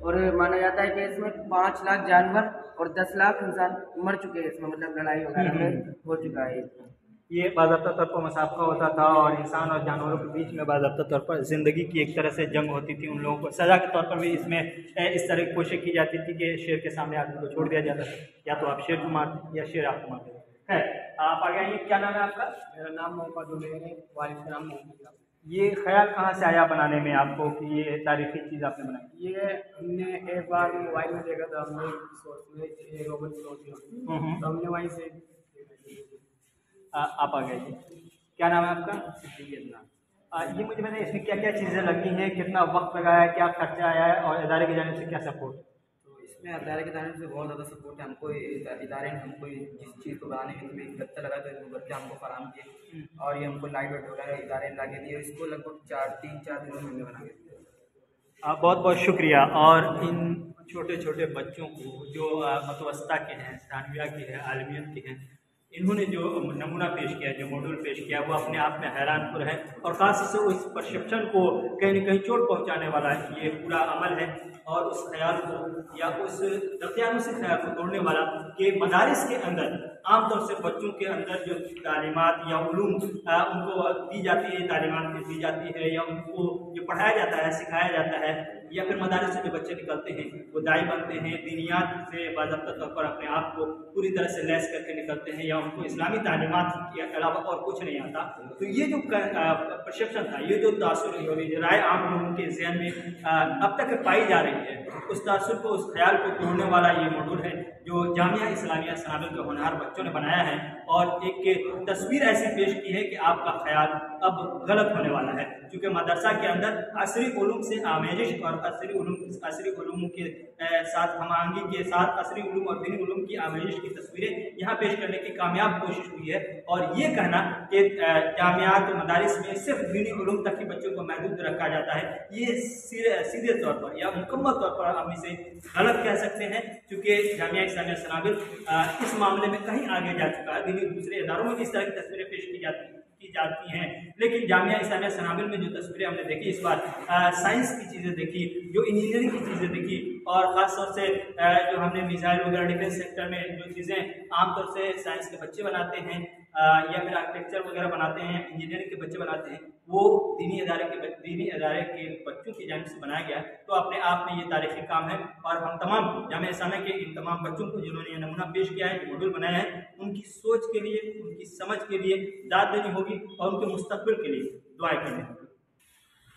और माना जाता है कि इसमें 5 लाख जानवर और 10 लाख इंसान मर चुके हैं इसमें, मतलब लड़ाई वगैरह में हो चुका है। ये बाज़ाब्ता तौर पर मुसाफा होता था और इंसान और जानवरों के बीच में बाज़ाब्ता तौर पर ज़िंदगी की एक तरह से जंग होती थी। उन लोगों को सज़ा के तौर पर भी इसमें इस तरह की कोशिश की जाती थी कि शेर के सामने आदमी को छोड़ दिया जाता था, या तो आप शेर को मारते या शेर आपको मारते है। आप आगे आइए, क्या नाम है आपका? मेरा नाम मोहम्मद उमैर है, वालिद नाम मोहम्मद। ये ख्याल कहाँ से आया बनाने में आपको कि ये तारीखी चीज़ आपने बनाई? ये हमने एक बार मोबाइल में देखा था, हमने सोच में रोमन म्यूजियम, तो हमने वहीं से। आप आ गए जी, क्या नाम है आपका? ये मुझे बताइए इसमें क्या क्या चीज़ें लगी हैं, कितना वक्त लगाया है, क्या खर्चा आया है और इदारे की जानिब से क्या सपोर्ट? तो इसमें इदारे की जानिब से बहुत ज़्यादा सपोर्ट है हमको। इदारे ने हमको जिस चीज़ को बनाने में इसमें गत्ता लगा था वो गत्ते हमको फराहम किए, और ये हमको लाइट वेट वगैरह इदारे ने लगे दिए। इसको लगभग 3-4 दिनों में हमने बना के दिया। बहुत बहुत शुक्रिया। और इन छोटे छोटे बच्चों को जो मतवस्ता के हैं, सानविया के हैं, आलमियत के हैं, इन्होंने जो नमूना पेश किया, जो मॉडल पेश किया, वो अपने आप में हैरानपुर है और ख़ास से उस परसेप्शन को कहीं न कहीं चोट पहुंचाने वाला ये पूरा अमल है, और उस ख्याल को या उस दकियानुसी ख्याल को तोड़ने वाला कि मदारिस के अंदर आमतौर से बच्चों के अंदर जो तालीमात या उलूम उनको दी जाती है, तालीमात दी जाती है या उनको जो पढ़ाया जाता है, सिखाया जाता है, या फिर मदारिस से जो बच्चे निकलते हैं वो दाई बनते हैं, दीनियात से बाज़ाब्ता तौर पर अपने आप को पूरी तरह से लैस करके निकलते हैं, या उनको इस्लामी तालीमात के अलावा और कुछ नहीं आता। तो ये जो परसेप्शन था, ये जो तासुर जो राय आम लोगों के जहन में अब तक पाई जा रही है, उस तासुर को, उस ख्याल को तोड़ने वाला ये मॉडल है। जो जामिया इस्लामिया सनाबिल के होनहार बच्चों ने बनाया है और एक तस्वीर ऐसी पेश की है कि आपका ख्याल अब गलत होने वाला है, क्योंकि मदरसा के अंदर असरी उलूम से आमेजिश और असरी उलूम के साथ हमांगी के साथ असरी उलूम और दीनी उलूम की आमेजिश की तस्वीरें यहाँ पेश करने की कामयाब कोशिश हुई है। और ये कहना कि जामियात मदारिस में सिर्फ दीनी उलूम तक ही बच्चों को महदूद रखा जाता है, ये सीधे तौर पर या मुकम्मल तौर पर हम इसे गलत कह सकते हैं, क्योंकि जामिया इस्लामिया सनाबिल इस मामले में कहीं आगे जा चुका है। दीनी दूसरे इदारों में इस तरह की तस्वीरें पेश की जाती हैं, लेकिन जामिया इस्लामिया सनाबिल में जो तस्वीरें हमने देखी इस बार साइंस की चीज़ें देखी, जो इंजीनियरिंग की चीज़ें देखी, और ख़ास तौर से जो हमने मिसाइल वगैरह डिफेंस सेक्टर में जो चीज़ें आमतौर से साइंस के बच्चे बनाते हैं या फिर आर्किटेक्चर वगैरह बनाते हैं, इंजीनियरिंग के बच्चे बनाते हैं, वो दीनी इदारे के बच्चों की जानिब से बनाया गया, तो अपने आप में ये तारीखी काम है। और हम तमाम जामिया इस्लामिया के इन तमाम बच्चों को जिन्होंने ये नमूना पेश किया है, मॉड्यूल बनाया है, उनकी सोच के लिए, उनकी समझ के लिए दाद देनी होगी और उनके मुस्तकबिल के लिए दुआएं करनी होगी।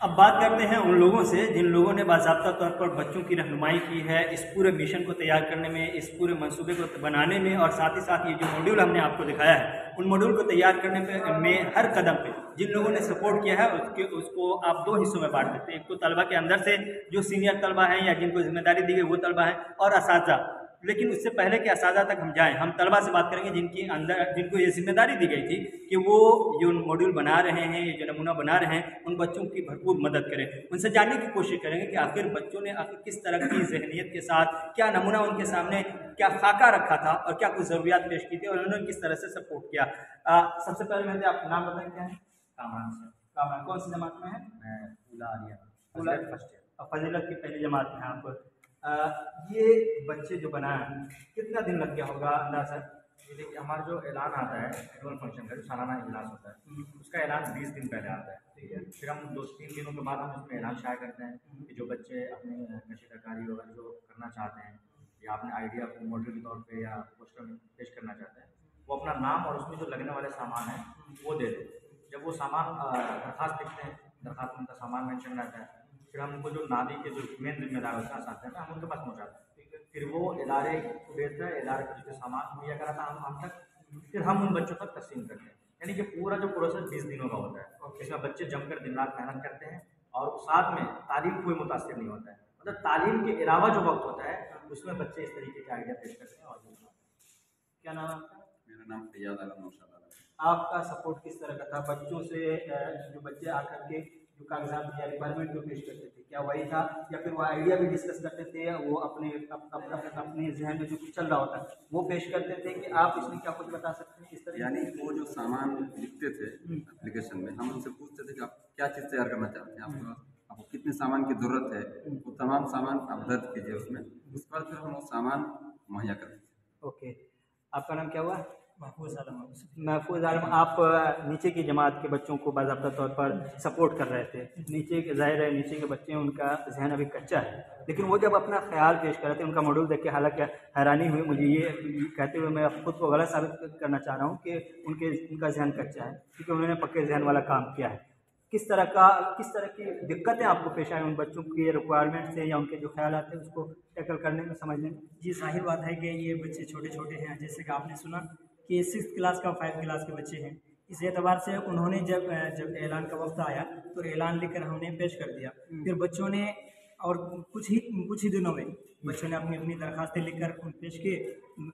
अब बात करते हैं उन लोगों से जिन लोगों ने बाज़ाब्ता तौर पर बच्चों की रहनुमाई की है इस पूरे मिशन को तैयार करने में, इस पूरे मंसूबे को बनाने में, और साथ ही साथ ये जो मॉड्यूल हमने आपको दिखाया है उन मॉड्यूल को तैयार करने में हर कदम पे जिन लोगों ने सपोर्ट किया है उसको आप दो हिस्सों में बांट सकते हैं। एक तो तलबा के अंदर से जो सीनियर तलबा हैं या जिनको जिम्मेदारी दी गई वो तलबा हैं, और असातिज़ा। लेकिन उससे पहले कि असातिज़ा तक हम जाएं, हम तलबा से बात करेंगे जिनको ये जिम्मेदारी दी गई थी कि वो जो मॉड्यूल बना रहे हैं, ये जो नमूना बना रहे हैं, उन बच्चों की भरपूर मदद करें। उनसे जानने की कोशिश करेंगे कि आखिर बच्चों ने आखिर किस तरह की जहनीत के साथ क्या नमूना उनके सामने क्या खाका रखा था और क्या कुछ ज़रूरियात पेश की थी और उन्होंने किस तरह से सपोर्ट किया। सबसे पहले मैं आपका नाम बताएं, क्या है? कामरान। कौन सी जमात में है? फजीलत की पहली जमात में है आप। ये बच्चे जो बनाए कितना दिन लग गया होगा अंदाज़ा? देखिए, हमारा जो ऐलान आता है एनुअल फंक्शन का, जो सालाना इजलास होता है, उसका ऐलान 20 दिन पहले आता है, ठीक है। फिर हम 2-3 दिनों के बाद हम उसमें ऐलान शाया करते हैं कि जो बच्चे अपने नशीदाकारी वगैरह जो करना चाहते हैं या अपने आइडिया को मॉडल के तौर पे या पोस्टर में पेश करना चाहते हैं, वो अपना नाम और उसमें जो लगने वाले सामान हैं वो दे दें। जब वो सामान दरख्वास्त लिखते हैं, दरख्वास्त में उनका सामान मेंशन रहता है, फिर हम उनको जो नादी के जो मेन जिम्मेदार होता है साथ में हम उनके पास पहुँचाते हैं। फिर वो इदारे को भेजता है, इदारे को जो सामान मुहैया कराता है हम तक, फिर हम उन बच्चों तक तस्लीम करते हैं। यानी कि पूरा जो प्रोसेस 20 दिनों का होता है, इसमें बच्चे जमकर दिन रात मेहनत करते हैं और साथ में तालीम कोई मुतासिर नहीं होता है। मतलब तालीम के अलावा जो वक्त होता है उसमें बच्चे इस तरीके के आइडिया पेश करते हैं। और क्या नाम है आपका? मेरा नाम फैयाद आलम नौशाद। आपका सपोर्ट किस तरह का था बच्चों से? जो बच्चे आकर के जो कागजात या रिक्वायरमेंट को पेश करते थे, क्या वही था या फिर वो आइडिया भी डिस्कस करते थे, या वो अपने जहन में जो कुछ चल रहा होता है वो पेश करते थे? कि आप इसमें क्या कुछ बता सकते हैं इस तरह? यानी वो जो सामान लिखते थे एप्लीकेशन में, हम उनसे पूछते थे कि आप क्या चीज़ तैयार करना चाहते हैं, आपको कितने सामान की ज़रूरत है, वो तमाम सामान आप दर्ज कीजिए उसमें, उसके बाद फिर हम वो सामान मुहैया करते थे। ओके, आपका नाम क्या हुआ? महफूज आलम। आप नीचे की जमात के बच्चों को बाज़ाब्ता तौर पर सपोर्ट कर रहे थे। नीचे के ज़ाहिर है नीचे के बच्चे उनका जहन अभी कच्चा है, लेकिन वो जब अपना ख्याल पेश कर रहे थे, उनका मॉड्यूल देख के हालांकि हैरानी हुई मुझे, ये कहते हुए मैं खुद को गलत साबित करना चाह रहा हूँ कि उनका जहन कच्चा है, क्योंकि उन्होंने पक्के जहन वाला काम किया है। किस तरह की दिक्कतें आपको पेश आई उन बच्चों की रिक्वायरमेंट से या उनके जो ख्याल आते हैं उसको टैकल करने में, समझने में? जी, जाहिर बात है कि ये बच्चे छोटे छोटे हैं, जैसे कि आपने सुना कि 6th क्लास का 5th क्लास के बच्चे हैं। इस एतबार से उन्होंने जब ऐलान का वक्त आया तो ऐलान लेकर हमने पेश कर दिया। फिर बच्चों ने और कुछ ही दिनों में बच्चों ने अपनी दरखास्तें लिखकर पेश किए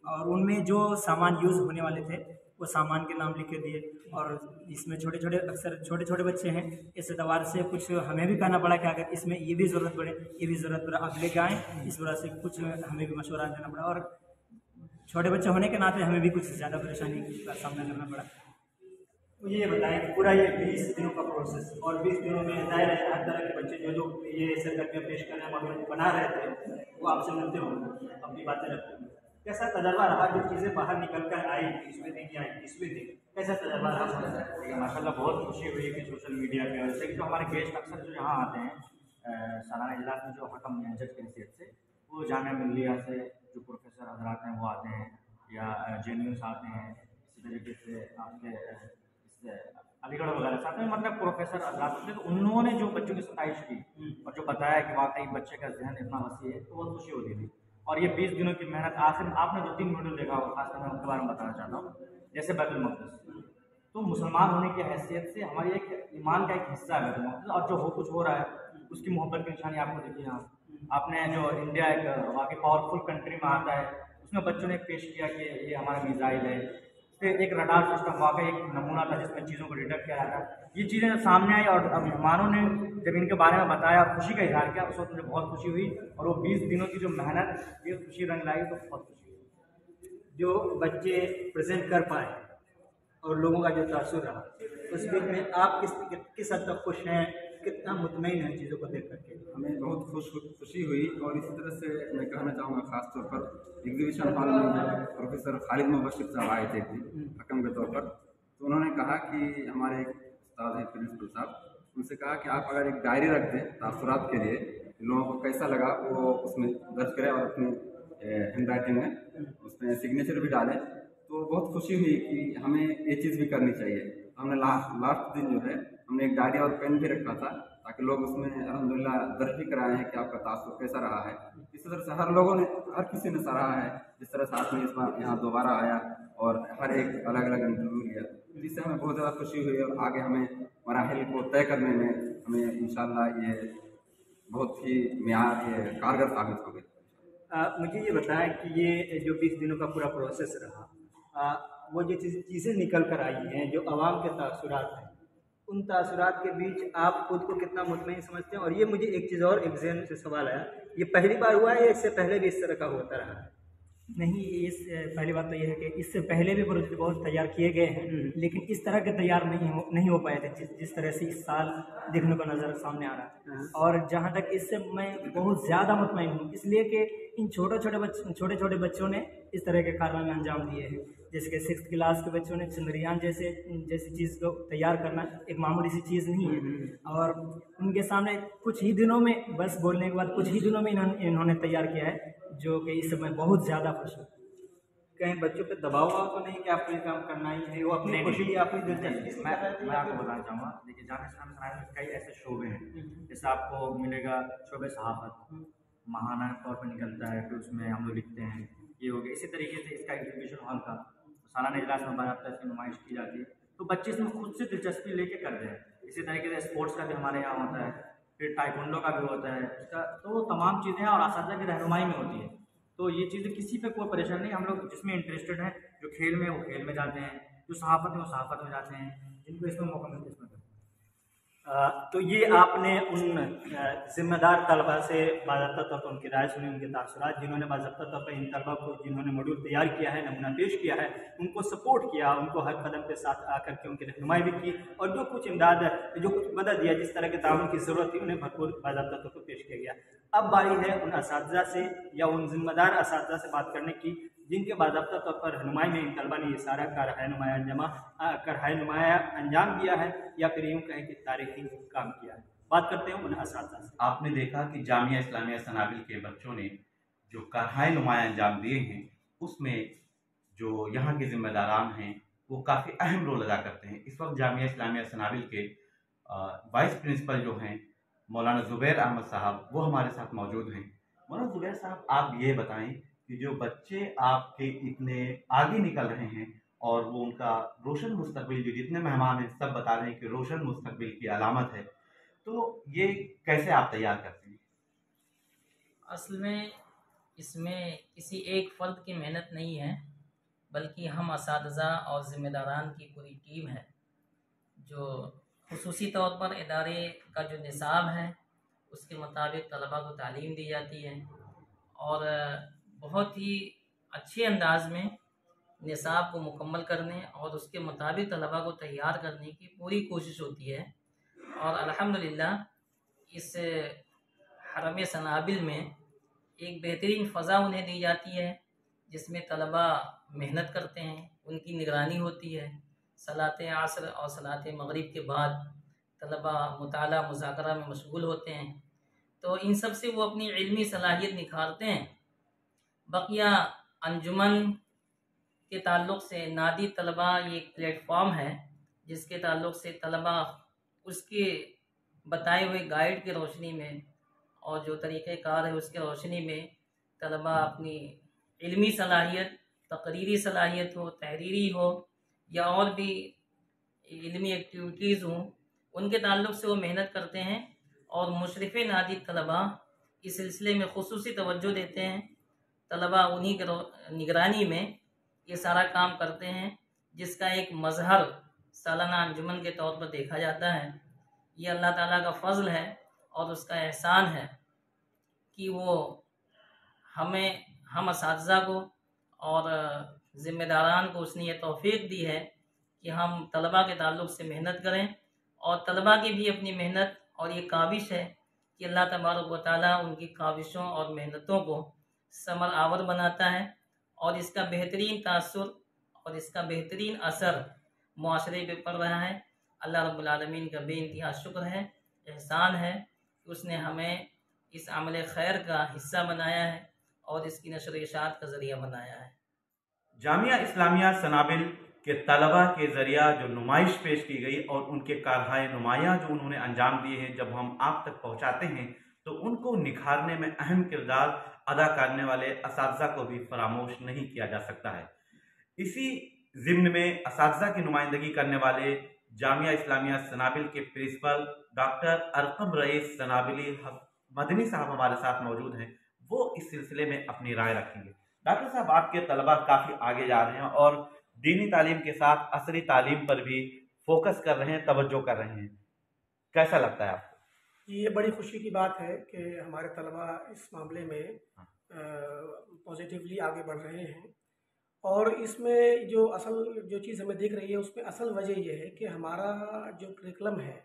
और उनमें जो सामान यूज़ होने वाले थे वो सामान के नाम लिख के दिए। और इसमें अक्सर छोटे छोटे बच्चे हैं, इस एतबार से कुछ हमें भी कहना पड़ा कि अगर इसमें ये भी ज़रूरत पड़े, ये भी ज़रूरत पड़े, आप लेके आएँ। इस वजह से कुछ हमें भी मशवरा देना पड़ा और छोटे बच्चे होने के नाते हमें भी कुछ ज़्यादा परेशानी का सामना करना पड़ा। मुझे ये बताएं कि पूरा ये 20 दिनों का प्रोसेस, और 20 दिनों में जाहिर है हर तरह के बच्चे जो ये सरगर्मियाँ पेश करने मॉडल बना रहे थे वो आपसे मिलते होंगे, अपनी बातें रखते होंगे। कैसा तजर्बा रहा जो चीज़ें बाहर निकल कर आई 20वें दिन, कैसा तजर्बा रहा? माशाल्लाह बहुत खुशी हुई कि सोशल मीडिया पे, जैसे कि जो हमारे गेस्ट अक्सर जो यहाँ आते हैं सालाना इजलास में, जो हकम जज की हैसियत से, वो जामिया मिल्लिया से जो प्रोफेसर हजरात हैं वो आते हैं, या जेन्यूस आते हैं, इसी तरीके से आपके अलीगढ़ वगैरह से आते हैं, मतलब प्रोफेसर हजरात होते हैं। तो उन्होंने जो बच्चों की सताइश की और जो बताया कि वाकई बच्चे का जहन इतना वसी है, तो बहुत खुशी होती थी। और ये 20 दिनों की मेहनत, आखिर आपने 2-3 मॉड्यूल देखा होगा, खासकर मैं उनके बारे में बताना चाहता हूँ। जैसे बैतुल मक़दिस, तो मुसलमान होने की हैसियत से हमारी एक ईमान का एक हिस्सा है बैतुल मक़दिस, और जो कुछ हो रहा है उसकी मोहब्बत की निशानी आपको देखी यहाँ। आपने जो इंडिया एक वाकई पावरफुल कंट्री में आता है, उसमें बच्चों ने पेश किया कि ये हमारा मिसाइल है, फिर एक रडार सिस्टम वाकई एक नमूना था जिसमें चीज़ों को डिटेक्ट किया जाता है। ये चीज़ें जब सामने आई और अब मेहमानों ने जब इनके बारे में बताया और खुशी का इजहार किया, उस वक्त मुझे बहुत खुशी हुई, और वो 20 दिनों की जो मेहनत ये खुशी रंग लाई, तो बहुत खुशी हुई। जो बच्चे प्रेजेंट कर पाए और लोगों का जो तासुर रहा, उस बीच में आप किस हद तक खुश हैं, कितना मुतमईन हैं चीज़ों को देख करके? हमें बहुत खुशी हुई, और इसी तरह से मैं कहना चाहूँगा ख़ास तौर पर एग्जीबिशन हॉल में जब प्रोफेसर खालिद मुबशिर साहब आए थे हकम के तौर पर, तो उन्होंने कहा कि हमारे एक उस्ताद हैं प्रिंसिपल साहब, उनसे कहा कि आप अगर एक डायरी रख दें तासुरात के लिए, लोगों को कैसा लगा वो उसमें दर्ज करें और अपने हैंड राइटिंग में उसमें सिग्नेचर भी डालें, तो बहुत खुशी हुई कि हमें ये चीज़ भी करनी चाहिए। हमने लास्ट दिन जो है हमने एक डायरी और पेन भी रखा था, ताकि लोग उसमें अल्हम्दुलिल्लाह दर्ज भी कराए हैं कि आपका तासुर कैसा रहा है। इसी तरह से हर किसी ने सराहा है, जिस तरह से आपने इसमें यहाँ दोबारा आया और हर एक अलग अलग इंटरव्यू लिया, जिससे हमें बहुत ज़्यादा खुशी हुई, और आगे हमें मराहिल को तय करने में हमें इंशाअल्लाह ये बहुत ही कारगर साबित हो गई। मुझे ये बताएं कि ये जो 20 दिनों का पूरा प्रोसेस रहा, वो जो चीज़ें निकल कर आई हैं, जो आवाम के तासुरात हैं, उन तासुरात के बीच आप खुद को कितना मुतमईन समझते हैं? और ये मुझे एक चीज़ और एक ज़हन से सवाल आया, ये पहली बार हुआ है या इससे पहले भी इस तरह का होता रहा है? नहीं, इस पहली बात तो ये है कि इससे पहले भी प्रोजेक्ट बहुत तैयार किए गए हैं, लेकिन इस तरह के तैयार नहीं हो पाए थे जिस तरह से इस साल देखने को नज़र सामने आ रहा है। और जहाँ तक इससे मैं बहुत ज़्यादा मुतमईन हूँ, इसलिए कि इन छोटे छोटे बच्चों ने इस तरह के कारनामे अंजाम दिए हैं। जैसे कि 6th क्लास के बच्चों ने चंद्रयान जैसी चीज़ को तैयार करना एक मामूली सी चीज़ नहीं है, और उनके सामने कुछ ही दिनों में, बस बोलने के बाद कुछ ही दिनों में इन्होंने तैयार किया है, जो कि इससे मैं बहुत ज़्यादा खुश हूँ। कहीं बच्चों पे दबाव तो नहीं कि आपको ये काम करना ही है, वो अपनी खुशी या अपनी दिलचस्पी? मैं आपको बताना चाहूँगा, देखिए जामिया इस्लामिया में कई ऐसे शोबे हैं, जैसे आपको मिलेगा शोबे सहाफ़त, महाना तौर पर निकलता है, फिर उसमें हम लोग लिखते हैं, ये हो गया। इसी तरीके से इसका एग्जीबिशन हॉल का सालाना इजलास में बाकायदा इसकी नुमाइश की जाती है, तो बच्चे इसमें खुद से दिलचस्पी लेके करते हैं। इसी तरीके से स्पोर्ट्स का भी हमारे यहाँ होता है, फिर टाइकोंडो का भी होता है इसका, तो तमाम चीज़ें और असातिज़ा की रहनुमाई में होती है। तो ये चीज़ें किसी पे कोई परेशानी नहीं, हम लोग जिसमें इंटरेस्टेड हैं, जो खेल में वो खेल में जाते हैं, जो सहाफ़त में वो सहाफ़त में जाते हैं, जिनको इसमें मौका मिलता है इसमें करते हैं। तो ये आपने उन ज़िम्मेदार तलबा से बाज़ाब्ता तौर पर उनकी राय सुनी, उनके तासुरात, जिन्होंने बाज़ाब्ता तौर पर इन तलबा को, जिन्होंने मॉड्यूल तैयार किया है, नमूना पेश किया है, उनको सपोर्ट किया, उनको हर कदम के साथ आकर के उनकी रहनुमाई भी की, और जो कुछ इमदाद, जो कुछ मदद दिया, जिस तरह के ताउन की ज़रूरत थी, उन्हें भरपूर बाज़ाब्ता तौर पर पेश किया गया। अब बारी है उन असातिज़ा से या उन ज़िम्मेदार असातिज़ा से बात करने की, जिनके बाज़ाब्ता तौर पर रहनुमाई में इन तलबा ने ये सारा कारहाय नुमाया अंजाम दिया है, या फिर यूँ कहें कि तारीखी काम किया है। बात करते हैं उन असातिज़ा से। आपने देखा कि जामिया इस्लामिया सनाबिल के बच्चों ने जो कारहाय नुमाया अंजाम दिए हैं, उसमें जो यहाँ के ज़िम्मेदारान हैं वो काफ़ी अहम रोल अदा करते हैं। इस वक्त जामिया इस्लामिया सनाबिल के वाइस प्रिंसिपल जो हैं मौलाना ज़ुबैर अहमद साहब, वो हमारे साथ मौजूद हैं। मौलाना ज़ुबैर साहब, आप ये बताएं कि जो बच्चे आपके इतने आगे निकल रहे हैं और वो उनका रोशन मुस्तकबिल, जो जितने मेहमान हैं सब बता रहे हैं कि रोशन मुस्तकबिल की अलामत है, तो ये कैसे आप तैयार करते हैं? असल में इसमें किसी एक फ़र्द की मेहनत नहीं है, बल्कि हम असातिज़ा और ज़िम्मेदारान की पूरी टीम है, जो खुसूसी तौर पर इदारे का जो निसाब है उसके मुताबिक तलबा को तालीम दी जाती है, और बहुत ही अच्छे अंदाज में निसाब को मुकम्मल करने और उसके मुताबिक तलबा को तैयार करने की पूरी कोशिश होती है। और अल्हम्दुलिल्लाह इस हरम सनाबिल में एक बेहतरीन फ़ज़ा उन्हें दी जाती है, जिसमें तलबा मेहनत करते हैं, उनकी निगरानी होती है। सलात असर और सलात मगरिब के बाद तलबा मुताला मुज़ाकरा में मशगूल होते हैं, तो इन सब से वो अपनी इल्मी सलाहियत निखारते हैं। बकिया अंजुमन के ताल्लुक़ से नादी तलबा ये एक प्लेटफॉर्म है, जिसके ताल्लुक़ से तलबा उसके बताए हुए गाइड की रोशनी में और जो तरीक़ेकार है उसके रोशनी में तलबा अपनी इल्मी सलाहियत, तकरीरी सलाहियत हो, तहरीरी हो या और भी इल्मी एक्टिविटीज़ हों, उनके ताल्लुक़ से वो मेहनत करते हैं और मुशरिफ़ नादी तलबा इस सिलसिले में ख़ुसूसी तवज्जो देते हैं। तलबा उन्हीं के निगरानी में ये सारा काम करते हैं, जिसका एक मज़हर सालाना अंजुमन के तौर पर देखा जाता है। ये अल्लाह ताला का फ़ज़ल है और उसका एहसान है कि वो हम असातिज़ा को और ज़िम्मेदारान को उसने ये तौफ़ीक़ दी है कि हम तलबा के ताल्लुक़ से मेहनत करें, और तलबा की भी अपनी मेहनत और ये काविश है कि अल्लाह तबारक व तआला उनकी काविशों और मेहनतों को समर आवर बनाता है और इसका बेहतरीन तासुर और इसका बेहतरीन असर मुआशरे पे पड़ रहा है। अल्लाह रब्बुल आलमीन का बेइंतहा शुक्र है, एहसान है कि उसने हमें इस अमल खैर का हिस्सा बनाया है और इसकी नशर इशाअत का ज़रिया बनाया है। जामिया इस्लामिया सनाबिल के तलबा के ज़रिया जो नुमाइश पेश की गई और उनके कारहाए नुमायाँ जो उन्होंने अंजाम दिए हैं, जब हम आप तक पहुँचाते हैं तो उनको निखारने में अहम किरदार अदा करने वाले असातिज़ा को भी फरामोश नहीं किया जा सकता है। इसी ज़िम्न में असातिज़ा की नुमाइंदगी करने वाले जामिया इस्लामिया सनाबिल के principal doctor Arkham rice सनाबिली Madani साहब हमारे साथ मौजूद हैं। वो इस सिलसिले में अपनी राय रखेंगे। डॉक्टर साहब, आपके तलबा काफ़ी आगे जा रहे हैं और दीनी तालीम के साथ असरी तालीम पर भी फोकस कर रहे हैं, तवज्जो कर रहे हैं, कैसा लगता है आपको? ये बड़ी खुशी की बात है कि हमारे तलबा इस मामले में पॉजिटिवली आगे बढ़ रहे हैं। और इसमें जो चीज़ हमें दिख रही है, उसमें असल वजह ये है कि हमारा जो करिकुलम है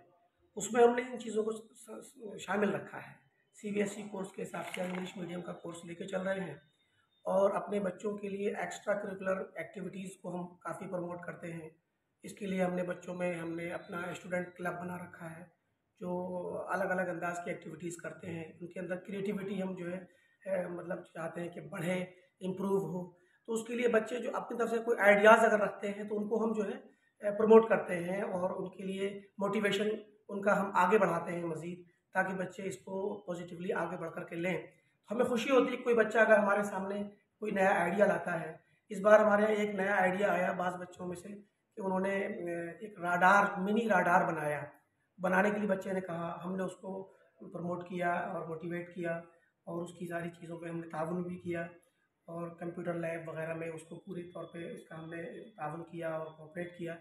उसमें हमने इन चीज़ों को शामिल रखा है। CBSE कोर्स के हिसाब से इंग्लिश मीडियम का कोर्स लेके चल रहे हैं और अपने बच्चों के लिए एक्स्ट्रा करिकुलर एक्टिविटीज़ को हम काफ़ी प्रमोट करते हैं। इसके लिए हमने अपना स्टूडेंट क्लब बना रखा है, जो अलग अलग अंदाज की एक्टिविटीज़ करते हैं। उनके अंदर क्रिएटिविटी हम जो है मतलब चाहते हैं कि बढ़े, इम्प्रूव हो। तो उसके लिए बच्चे जो अपनी तरफ से कोई आइडियाज़ अगर रखते हैं तो उनको हम जो है प्रमोट करते हैं और उनके लिए मोटिवेशन उनका हम आगे बढ़ाते हैं मज़ीद, ताकि बच्चे इसको पॉजिटिवली आगे बढ़ कर के लें। हमें खुशी होती है कि कोई बच्चा अगर हमारे सामने कोई नया आइडिया लाता है। इस बार हमारे यहाँ एक नया आइडिया आया बाज़ बच्चों में से कि उन्होंने एक मिनी राडार बनाने के लिए बच्चे ने कहा, हमने उसको प्रमोट किया और मोटिवेट किया और उसकी सारी चीज़ों पे हमने ताउन भी किया और कंप्यूटर लैब वगैरह में उसको पूरे तौर पे इसका हमने ताउन किया और कोऑपरेट किया,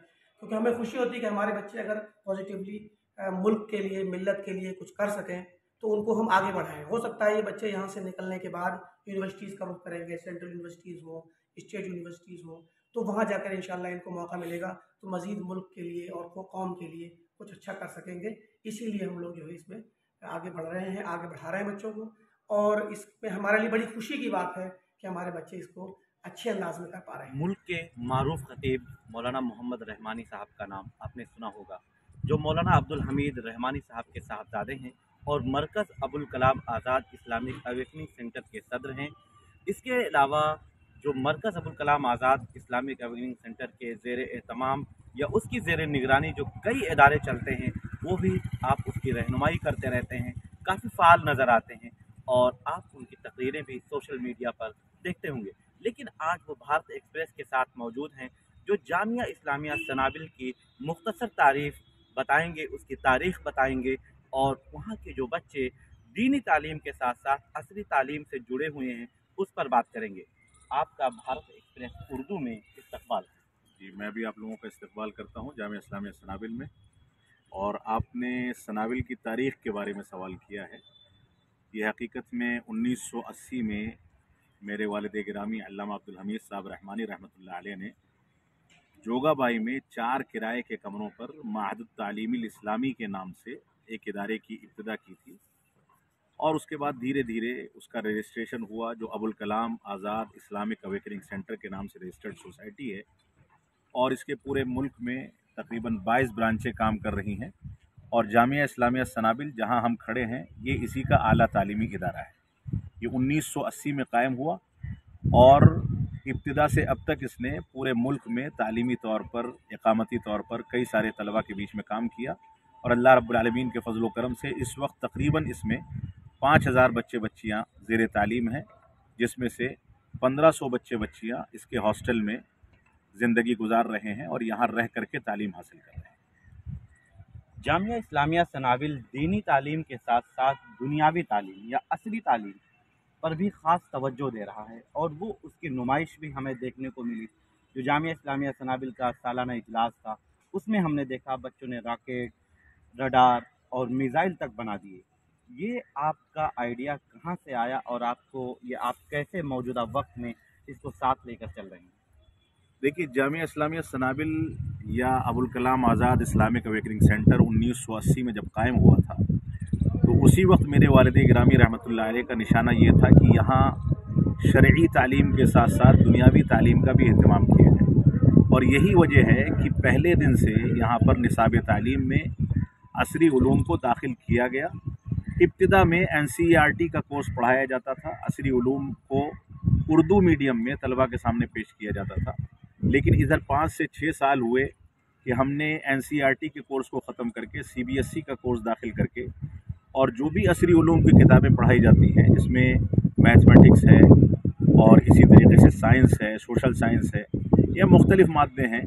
क्योंकि हमें खुशी होती है कि हमारे बच्चे अगर पॉजिटिवली मुल्क के लिए, मिल्लत के लिए कुछ कर सकें तो उनको हम आगे बढ़ाएं। हो सकता है ये बच्चे यहाँ से निकलने के बाद यूनिवर्सिटीज़ का रुख करेंगे, सेंट्रल यूनिवर्सिटीज़ हो, स्टेट यूनिवर्सिटीज़ हो, तो वहाँ जाकर इंशाल्लाह इनको मौका मिलेगा तो मज़ीद मुल्क के लिए और कौम के लिए कुछ अच्छा कर सकेंगे। इसीलिए हम लोग जो है इसमें आगे बढ़ रहे हैं, आगे बढ़ा रहे हैं बच्चों को, और इसमें हमारे लिए बड़ी खुशी की बात है कि हमारे बच्चे इसको अच्छे अंदाज में कर पा रहे हैं। मुल्क के मारूफ खतीब मौलाना मोहम्मद रहमानी साहब का नाम आपने सुना होगा, जो मौलाना अब्दुल हमीद रहमानी साहब के साहबजादे हैं और मरकज़ Abul Kalam Azad Islamic awakening centre के सदर हैं। इसके अलावा जो मरकज़ Abul Kalam Azad Islamic awakening centre के ज़ेर एहतमाम या उसकी ज़ेर निगरानी जो कई इदारे चलते हैं, वो भी आप उसकी रहनुमाई करते रहते हैं, काफ़ी फ़ाल नज़र आते हैं और आप उनकी तकरीरें भी सोशल मीडिया पर देखते होंगे। लेकिन आज वो भारत एक्सप्रेस के साथ मौजूद हैं, जो जामिया इस्लामिया सनाबिल की मुख्तसर तारीफ़ बताएंगे, उसकी तारीख़ बताएंगे और वहाँ के जो बच्चे दीनी तालीम के साथ साथ असरी तालीम से जुड़े हुए हैं उस पर बात करेंगे। आपका भारत एक्सप्रेस उर्दू में इस्तकबाल। जी, मैं भी आप लोगों का इस्तकबाल करता हूँ जामिया इस्लामिया सनाबिल में। और आपने सनाबिल की तारीख़ के बारे में सवाल किया है। ये हकीकत में 1980 में मेरे वालिद गिरामी अल्लामा अब्दुल हमीद साहब रहमानी रहमतुल्लाह अलैह ने जोगाबाई में 4 किराए के कमरों पर माहद तालीमी इस्लामी के नाम से एक इदारे की इब्तिदा की थी और उसके बाद धीरे धीरे उसका रजिस्ट्रेशन हुआ, जो Abul Kalam Azad Islamic awakening centre के नाम से रजिस्टर्ड सोसाइटी है और इसके पूरे मुल्क में तकरीबन 22 ब्रांचें काम कर रही हैं। और जामिया इस्लामिया सनाबिल जहां हम खड़े हैं, ये इसी का आला तालीमी इदारा है। ये 1980 में कायम हुआ और इब्तिदा से अब तक इसने पूरे मुल्क में तालीमी तौर पर, इकामती तौर पर कई सारे तलबा के बीच में काम किया और अल्लाह रब्बुल आलमीन के फजल व करम से इस वक्त तकरीबन इसमें 5000 बच्चे बच्चियाँ ज़ेर तालीम हैं जिसमें से 1500 बच्चे बच्चियाँ इसके हॉस्टल में ज़िंदगी गुजार रहे हैं और यहाँ रह करके तालीम हासिल कर रहे हैं। जामिया इस्लामिया सनाविल दीनी तालीम के साथ साथ दुनियावी तालीम या असली तालीम पर भी ख़ास तवज्जो दे रहा है और वो उसकी नुमाइश भी हमें देखने को मिली। जो जामिया इस्लामिया सनाविल का सालाना इजलास था उसमें हमने देखा बच्चों ने रॉकेट, रडार और मिसाइल तक बना दिए। ये आपका आइडिया कहाँ से आया और आप कैसे मौजूदा वक्त में इसको साथ लेकर चल रहे हैं? देखिए, जामिया इस्लामिया सनाबिल या Abul Kalam Azad Islamic awakening centre 1980 में जब कायम हुआ था तो उसी वक्त मेरे वालिद गिरामी रहमतुल्लाह अलैह का निशाना ये था कि यहाँ शरई तालीम के साथ साथ दुनियावी तालीम का भी अहतमाम किया जाए और यही वजह है कि पहले दिन से यहाँ पर निसाब तालीम में असरी उलूम को दाखिल किया गया। इब्तिदा में NCERT का कोर्स पढ़ाया जाता था, असरी उलूम को उर्दू मीडियम में तलबा के सामने पेश किया जाता था, लेकिन इधर 5 से 6 साल हुए कि हमने NCERT के कोर्स को ख़त्म करके CBSE का कोर्स दाखिल करके और जो भी असरी उलूम की किताबें पढ़ाई जाती हैं जिसमें मैथमेटिक्स है और इसी तरीके से साइंस है, सोशल साइंस है या मुख्तलिफ़ मादे हैं,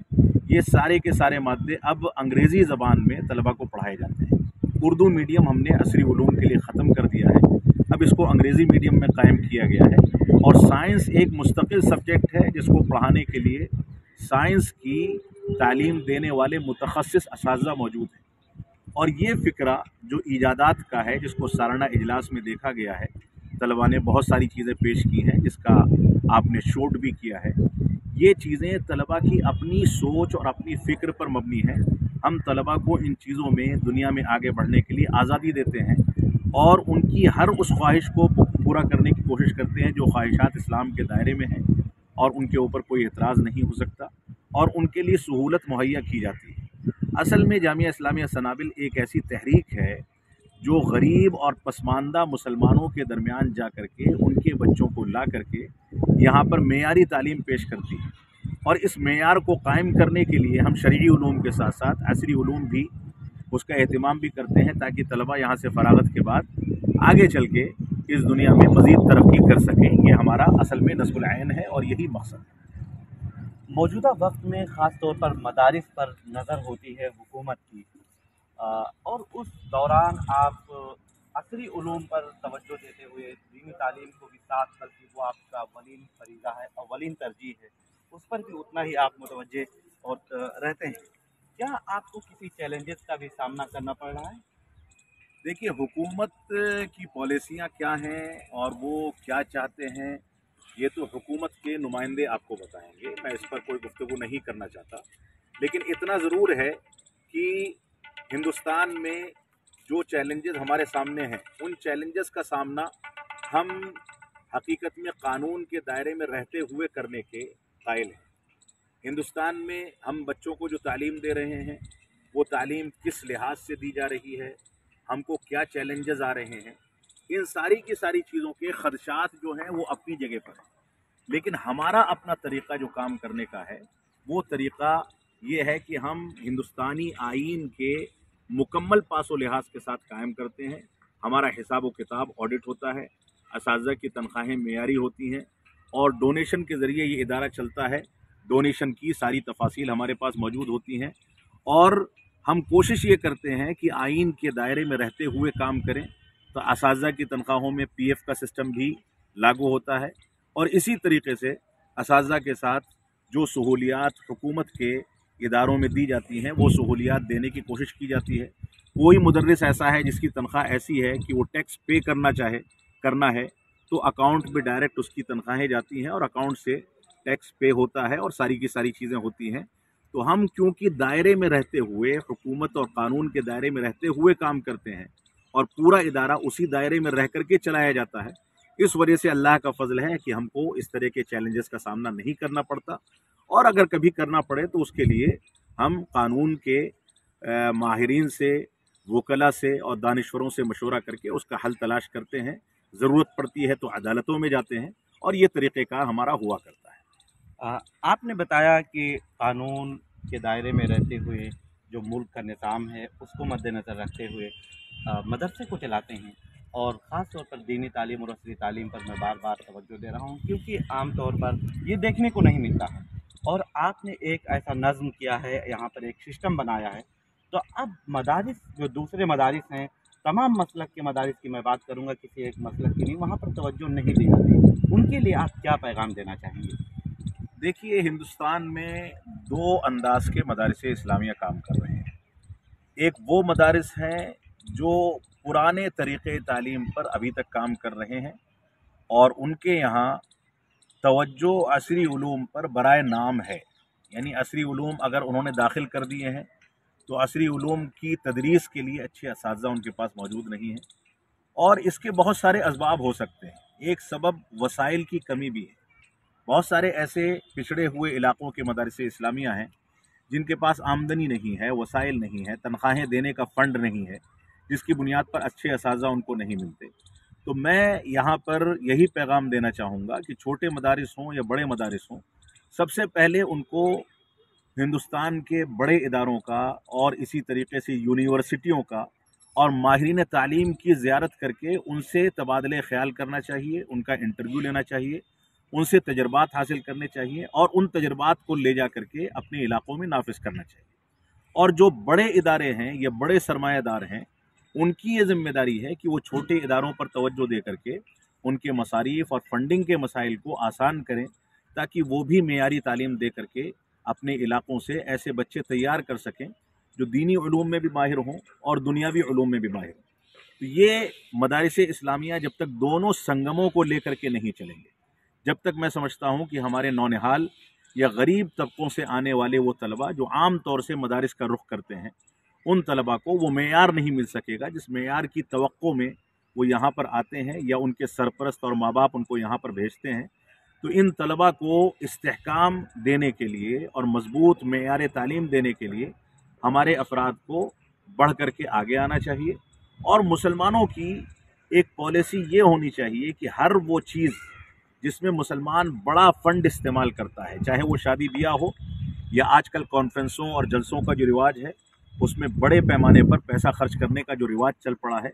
ये सारे के सारे मादे अब अंग्रेज़ी ज़बान में तलबा को पढ़ाए जाते हैं। उर्दू मीडियम हमने असरी उलूम के लिए ख़त्म कर दिया है, अब इसको अंग्रेज़ी मीडियम में कायम किया गया है और साइंस एक मुस्तकिल सब्जेक्ट है जिसको पढ़ाने के लिए साइंस की तालीम देने वाले मुतखस्सिस असातिज़ा मौजूद हैं। और ये फ़िक्रा जो ईजादात का है जिसको सालाना इजलास में देखा गया है, तलबा ने बहुत सारी चीज़ें पेश की हैं जिसका आपने शूट भी किया है। ये चीज़ें तलबा की अपनी सोच और अपनी फ़िक्र पर मबनी है। हम तलबा को इन चीज़ों में दुनिया में आगे बढ़ने के लिए आज़ादी देते हैं और उनकी हर उस ख्वाहिश को पूरा करने की कोशिश करते हैं जो ख्वाहिशात इस्लाम के दायरे में हैं और उनके ऊपर कोई एतराज़ नहीं हो सकता और उनके लिए सहूलत मुहैया की जाती है। असल में जामिया इस्लामिया सनाबिल एक ऐसी तहरीक है जो गरीब और पसमानदा मुसलमानों के दरमियान जा कर के उनके बच्चों को ला करके यहाँ पर मेयारी तालीम पेश करती है और इस मेयार को कायम करने के लिए हम शरई उलूम के साथ साथ असरी उलूम भी उसका एहतमाम भी करते हैं ताकि तलबा यहाँ से फ़रागत के बाद आगे चल के इस दुनिया में मज़ीद तरक्की कर सकें। ये हमारा असल में नस्बुल ऐन है और यही मकसद है। मौजूदा वक्त में ख़ास तौर पर मदारिस पर नज़र होती है हुकूमत की और उस दौरान आप असरी उलूम पर तवज्जो देते हुए दीनी तालीम को भी साथ, बल्कि वो आपका अवलीन फरीज़ा है, अवलीन तरजीह है, उस पर भी उतना ही आप मुतवज्जे और रहते हैं। क्या आपको किसी चैलेंजेस का भी सामना करना पड़ रहा है? देखिए, हुकूमत की पॉलिसियाँ क्या हैं और वो क्या चाहते हैं ये तो हुकूमत के नुमाइंदे आपको बताएंगे, मैं इस पर कोई गुफ्तगू नहीं करना चाहता। लेकिन इतना ज़रूर है कि हिंदुस्तान में जो चैलेंजेस हमारे सामने हैं उन चैलेंजेस का सामना हम हकीकत में कानून के दायरे में रहते हुए करने के कायल हैं। हिंदुस्तान में हम बच्चों को जो तालीम दे रहे हैं वो तालीम किस लिहाज से दी जा रही है, हमको क्या चैलेंजेस आ रहे हैं, इन सारी की सारी चीज़ों के खदशात जो हैं वो अपनी जगह पर हैं। लेकिन हमारा अपना तरीक़ा जो काम करने का है वो तरीक़ा ये है कि हम हिंदुस्तानी आईन के मुकम्मल पासो लिहाज के साथ कायम करते हैं। हमारा हिसाब व किताब ऑडिट होता है, असातिज़ा की तनख्वाहें मेयारी होती हैं और डोनेशन के ज़रिए ये इदारा चलता है। डोनेशन की सारी तफासिल हमारे पास मौजूद होती हैं और हम कोशिश ये करते हैं कि आइन के दायरे में रहते हुए काम करें। तो असातिज़ा की तनख्वाहों में PF का सिस्टम भी लागू होता है और इसी तरीके से असातिज़ा के साथ जो सहूलियात हुकूमत के इदारों में दी जाती हैं वो सहूलियात देने की कोशिश की जाती है। कोई मुदर्रिस ऐसा है जिसकी तनख्वाह ऐसी है कि वो टैक्स पे करना है तो अकाउंट में डायरेक्ट उसकी तनख्वाहें जाती हैं और अकाउंट से टैक्स पे होता है और सारी की सारी चीज़ें होती हैं। तो हम क्योंकि दायरे में रहते हुए, हुकूमत और कानून के दायरे में रहते हुए काम करते हैं और पूरा इदारा उसी दायरे में रह कर के चलाया जाता है, इस वजह से अल्लाह का फजल है कि हमको इस तरह के चैलेंजेस का सामना नहीं करना पड़ता। और अगर कभी करना पड़े तो उसके लिए हम कानून के माहिरीन से, वकला से और दानिश्वरों से मशवरा करके उसका हल तलाश करते हैं। ज़रूरत पड़ती है तो अदालतों में जाते हैं और ये तरीक़ेकार हमारा हुआ करता है। आपने बताया कि कानून के दायरे में रहते हुए जो मुल्क का निज़ाम है उसको मद्देनज़र रखते हुए मदरसे को चलाते हैं। और ख़ास तौर पर दीनी तालीम और असली तालीम पर मैं बार बार तवज्जो दे रहा हूँ, क्योंकि आम तौर पर ये देखने को नहीं मिलता है। और आपने एक ऐसा नज़्म किया है, यहाँ पर एक सिस्टम बनाया है, तो अब मदारिस जो दूसरे मदारिस हैं, तमाम मसलक के मदारिस की मैं बात करूँगा, किसी एक मसलक की नहीं, वहाँ पर तवज्जो नहीं दी जाती, उनके लिए आप क्या पैगाम देना चाहेंगे? देखिए, हिंदुस्तान में दो अंदाज के मदारिस इस्लामिया काम कर रहे हैं। एक वो मदारिस हैं जो पुराने तरीक़े तालीम पर अभी तक काम कर रहे हैं और उनके यहाँ तवज्जो असरी उलूम पर बराए नाम है, यानी असरी उलूम अगर उन्होंने दाखिल कर दिए हैं तो असरी उलूम की तदरीस के लिए अच्छे असातिज़ा उनके पास मौजूद नहीं हैं। और इसके बहुत सारे असबाब हो सकते हैं। एक सबब वसाइल की कमी भी है। बहुत सारे ऐसे पिछड़े हुए इलाक़ों के मदारिस इस्लामिया हैं जिनके पास आमदनी नहीं है, वसाइल नहीं है, तनख्वाहें देने का फ़ंड नहीं है, जिसकी बुनियाद पर अच्छे असातिज़ा उनको नहीं मिलते। तो मैं यहाँ पर यही पैगाम देना चाहूँगा कि छोटे मदारिस हों या बड़े मदारिस हों, सबसे पहले उनको हिंदुस्तान के बड़े इदारों का और इसी तरीके से यूनिवर्सिटियों का और माहिरीन तालीम की ज़ियारत करके उनसे तबादले ख़याल करना चाहिए, उनका इंटरव्यू लेना चाहिए, उनसे तजर्बात हासिल करने चाहिए और उन तजर्बात को ले जा करके अपने इलाक़ों में नाफिज करना चाहिए। और जो बड़े इदारे हैं या बड़े सरमायादार हैं, उनकी ये ज़िम्मेदारी है कि वो छोटे इदारों पर तवज्जो दे करके उनके मसारिफ़ और फंडिंग के मसाइल को आसान करें, ताकि वो भी मेयारी तालीम दे करके अपने इलाक़ों से ऐसे बच्चे तैयार कर सकें जो दीनी उलूम में भी माहिर हों और दुनियावी उलूम में भी माहिर हों। तो ये मदारिस इस्लामिया जब तक दोनों संगमों को लेकर के नहीं चलेंगे, जब तक मैं समझता हूँ कि हमारे नौनिहाल या गरीब तबकों से आने वाले वो तलबा जो आम तौर से मदारिस का रुख करते हैं, उन तलबा को वो मेयार नहीं मिल सकेगा जिस मेयार की तवक्को में वो यहाँ पर आते हैं या उनके सरपरस्त और माँ बाप उनको यहाँ पर भेजते हैं। तो इन तलबा को इस्तेहकाम देने के लिए और मजबूत मेयार तालीम देने के लिए हमारे अफराद को बढ़ कर के आगे आना चाहिए। और मुसलमानों की एक पॉलिसी ये होनी चाहिए कि हर वो चीज़ जिसमें मुसलमान बड़ा फ़ंड इस्तेमाल करता है, चाहे वो शादी ब्याह हो या आजकल कॉन्फ्रेंसों और जलसों का जो रिवाज है, उसमें बड़े पैमाने पर पैसा खर्च करने का जो रिवाज चल पड़ा है,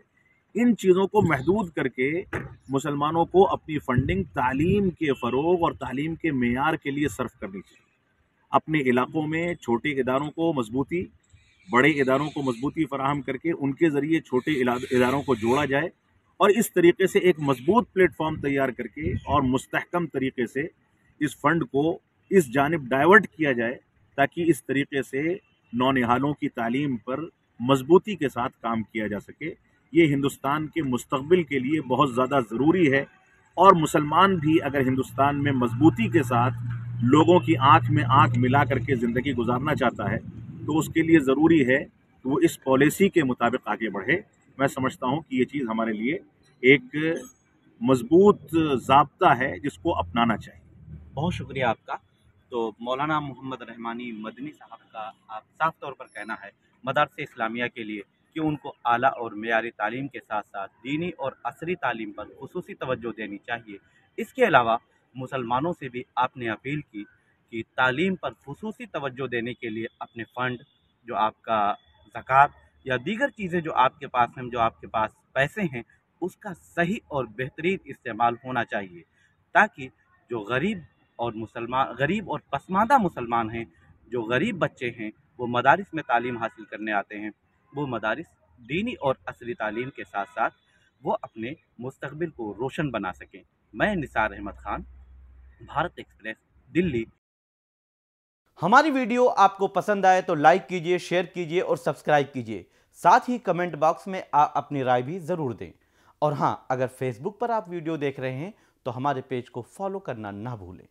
इन चीज़ों को महदूद करके मुसलमानों को अपनी फ़ंडिंग तालीम के फ़रोग़ और तालीम के मेयार के लिए सर्फ करनी चाहिए। अपने इलाक़ों में छोटे इदारों को मजबूती, बड़े इदारों को मजबूती फ़राहम करके उनके ज़रिए छोटे इदारों को जोड़ा जाए और इस तरीके से एक मजबूत प्लेटफॉर्म तैयार करके और मुस्तहकम तरीके से इस फ़ंड को इस जानिब डाइवर्ट किया जाए, ताकि इस तरीके से नौनिहालों की तालीम पर मजबूती के साथ काम किया जा सके। ये हिंदुस्तान के मुस्तक़बिल के लिए बहुत ज़्यादा ज़रूरी है। और मुसलमान भी अगर हिंदुस्तान में मजबूती के साथ लोगों की आँख में आँख मिला करके ज़िंदगी गुजारना चाहता है, तो उसके लिए ज़रूरी है कि वो इस पॉलिसी के मुताबिक आगे बढ़े। मैं समझता हूँ कि ये चीज़ हमारे लिए एक मजबूत ज़ाब्ता है जिसको अपनाना चाहिए। बहुत शुक्रिया आपका। तो मौलाना मोहम्मद रहमानी मदनी साहब का आप साफ तौर पर कहना है मदारसे इस्लामिया के लिए कि उनको आला और मेयारी तालीम के साथ साथ दीनी और असरी तालीम पर खुसूसी तवज्जो देनी चाहिए। इसके अलावा मुसलमानों से भी आपने अपील की कि तालीम पर खुसूसी तवज्जो देने के लिए अपने फ़ंड, जो आपका ज़कात या दीगर चीज़ें जो आपके पास हैं, जो आपके पास पैसे हैं, उसका सही और बेहतरीन इस्तेमाल होना चाहिए, ताकि जो गरीब और पसमानदा मुसलमान हैं, जो गरीब बच्चे हैं, वो मदारिस में तालीम हासिल करने आते हैं, वो मदारिस दीनी और असली तालीम के साथ साथ वो अपने मुस्तक़बिल को रोशन बना सकें। मैं निसार अहमद खान, भारत एक्सप्रेस, दिल्ली। हमारी वीडियो आपको पसंद आए तो लाइक कीजिए, शेयर कीजिए और सब्सक्राइब कीजिए। साथ ही कमेंट बॉक्स में आप अपनी राय भी ज़रूर दें। और हाँ, अगर फेसबुक पर आप वीडियो देख रहे हैं तो हमारे पेज को फॉलो करना ना भूलें।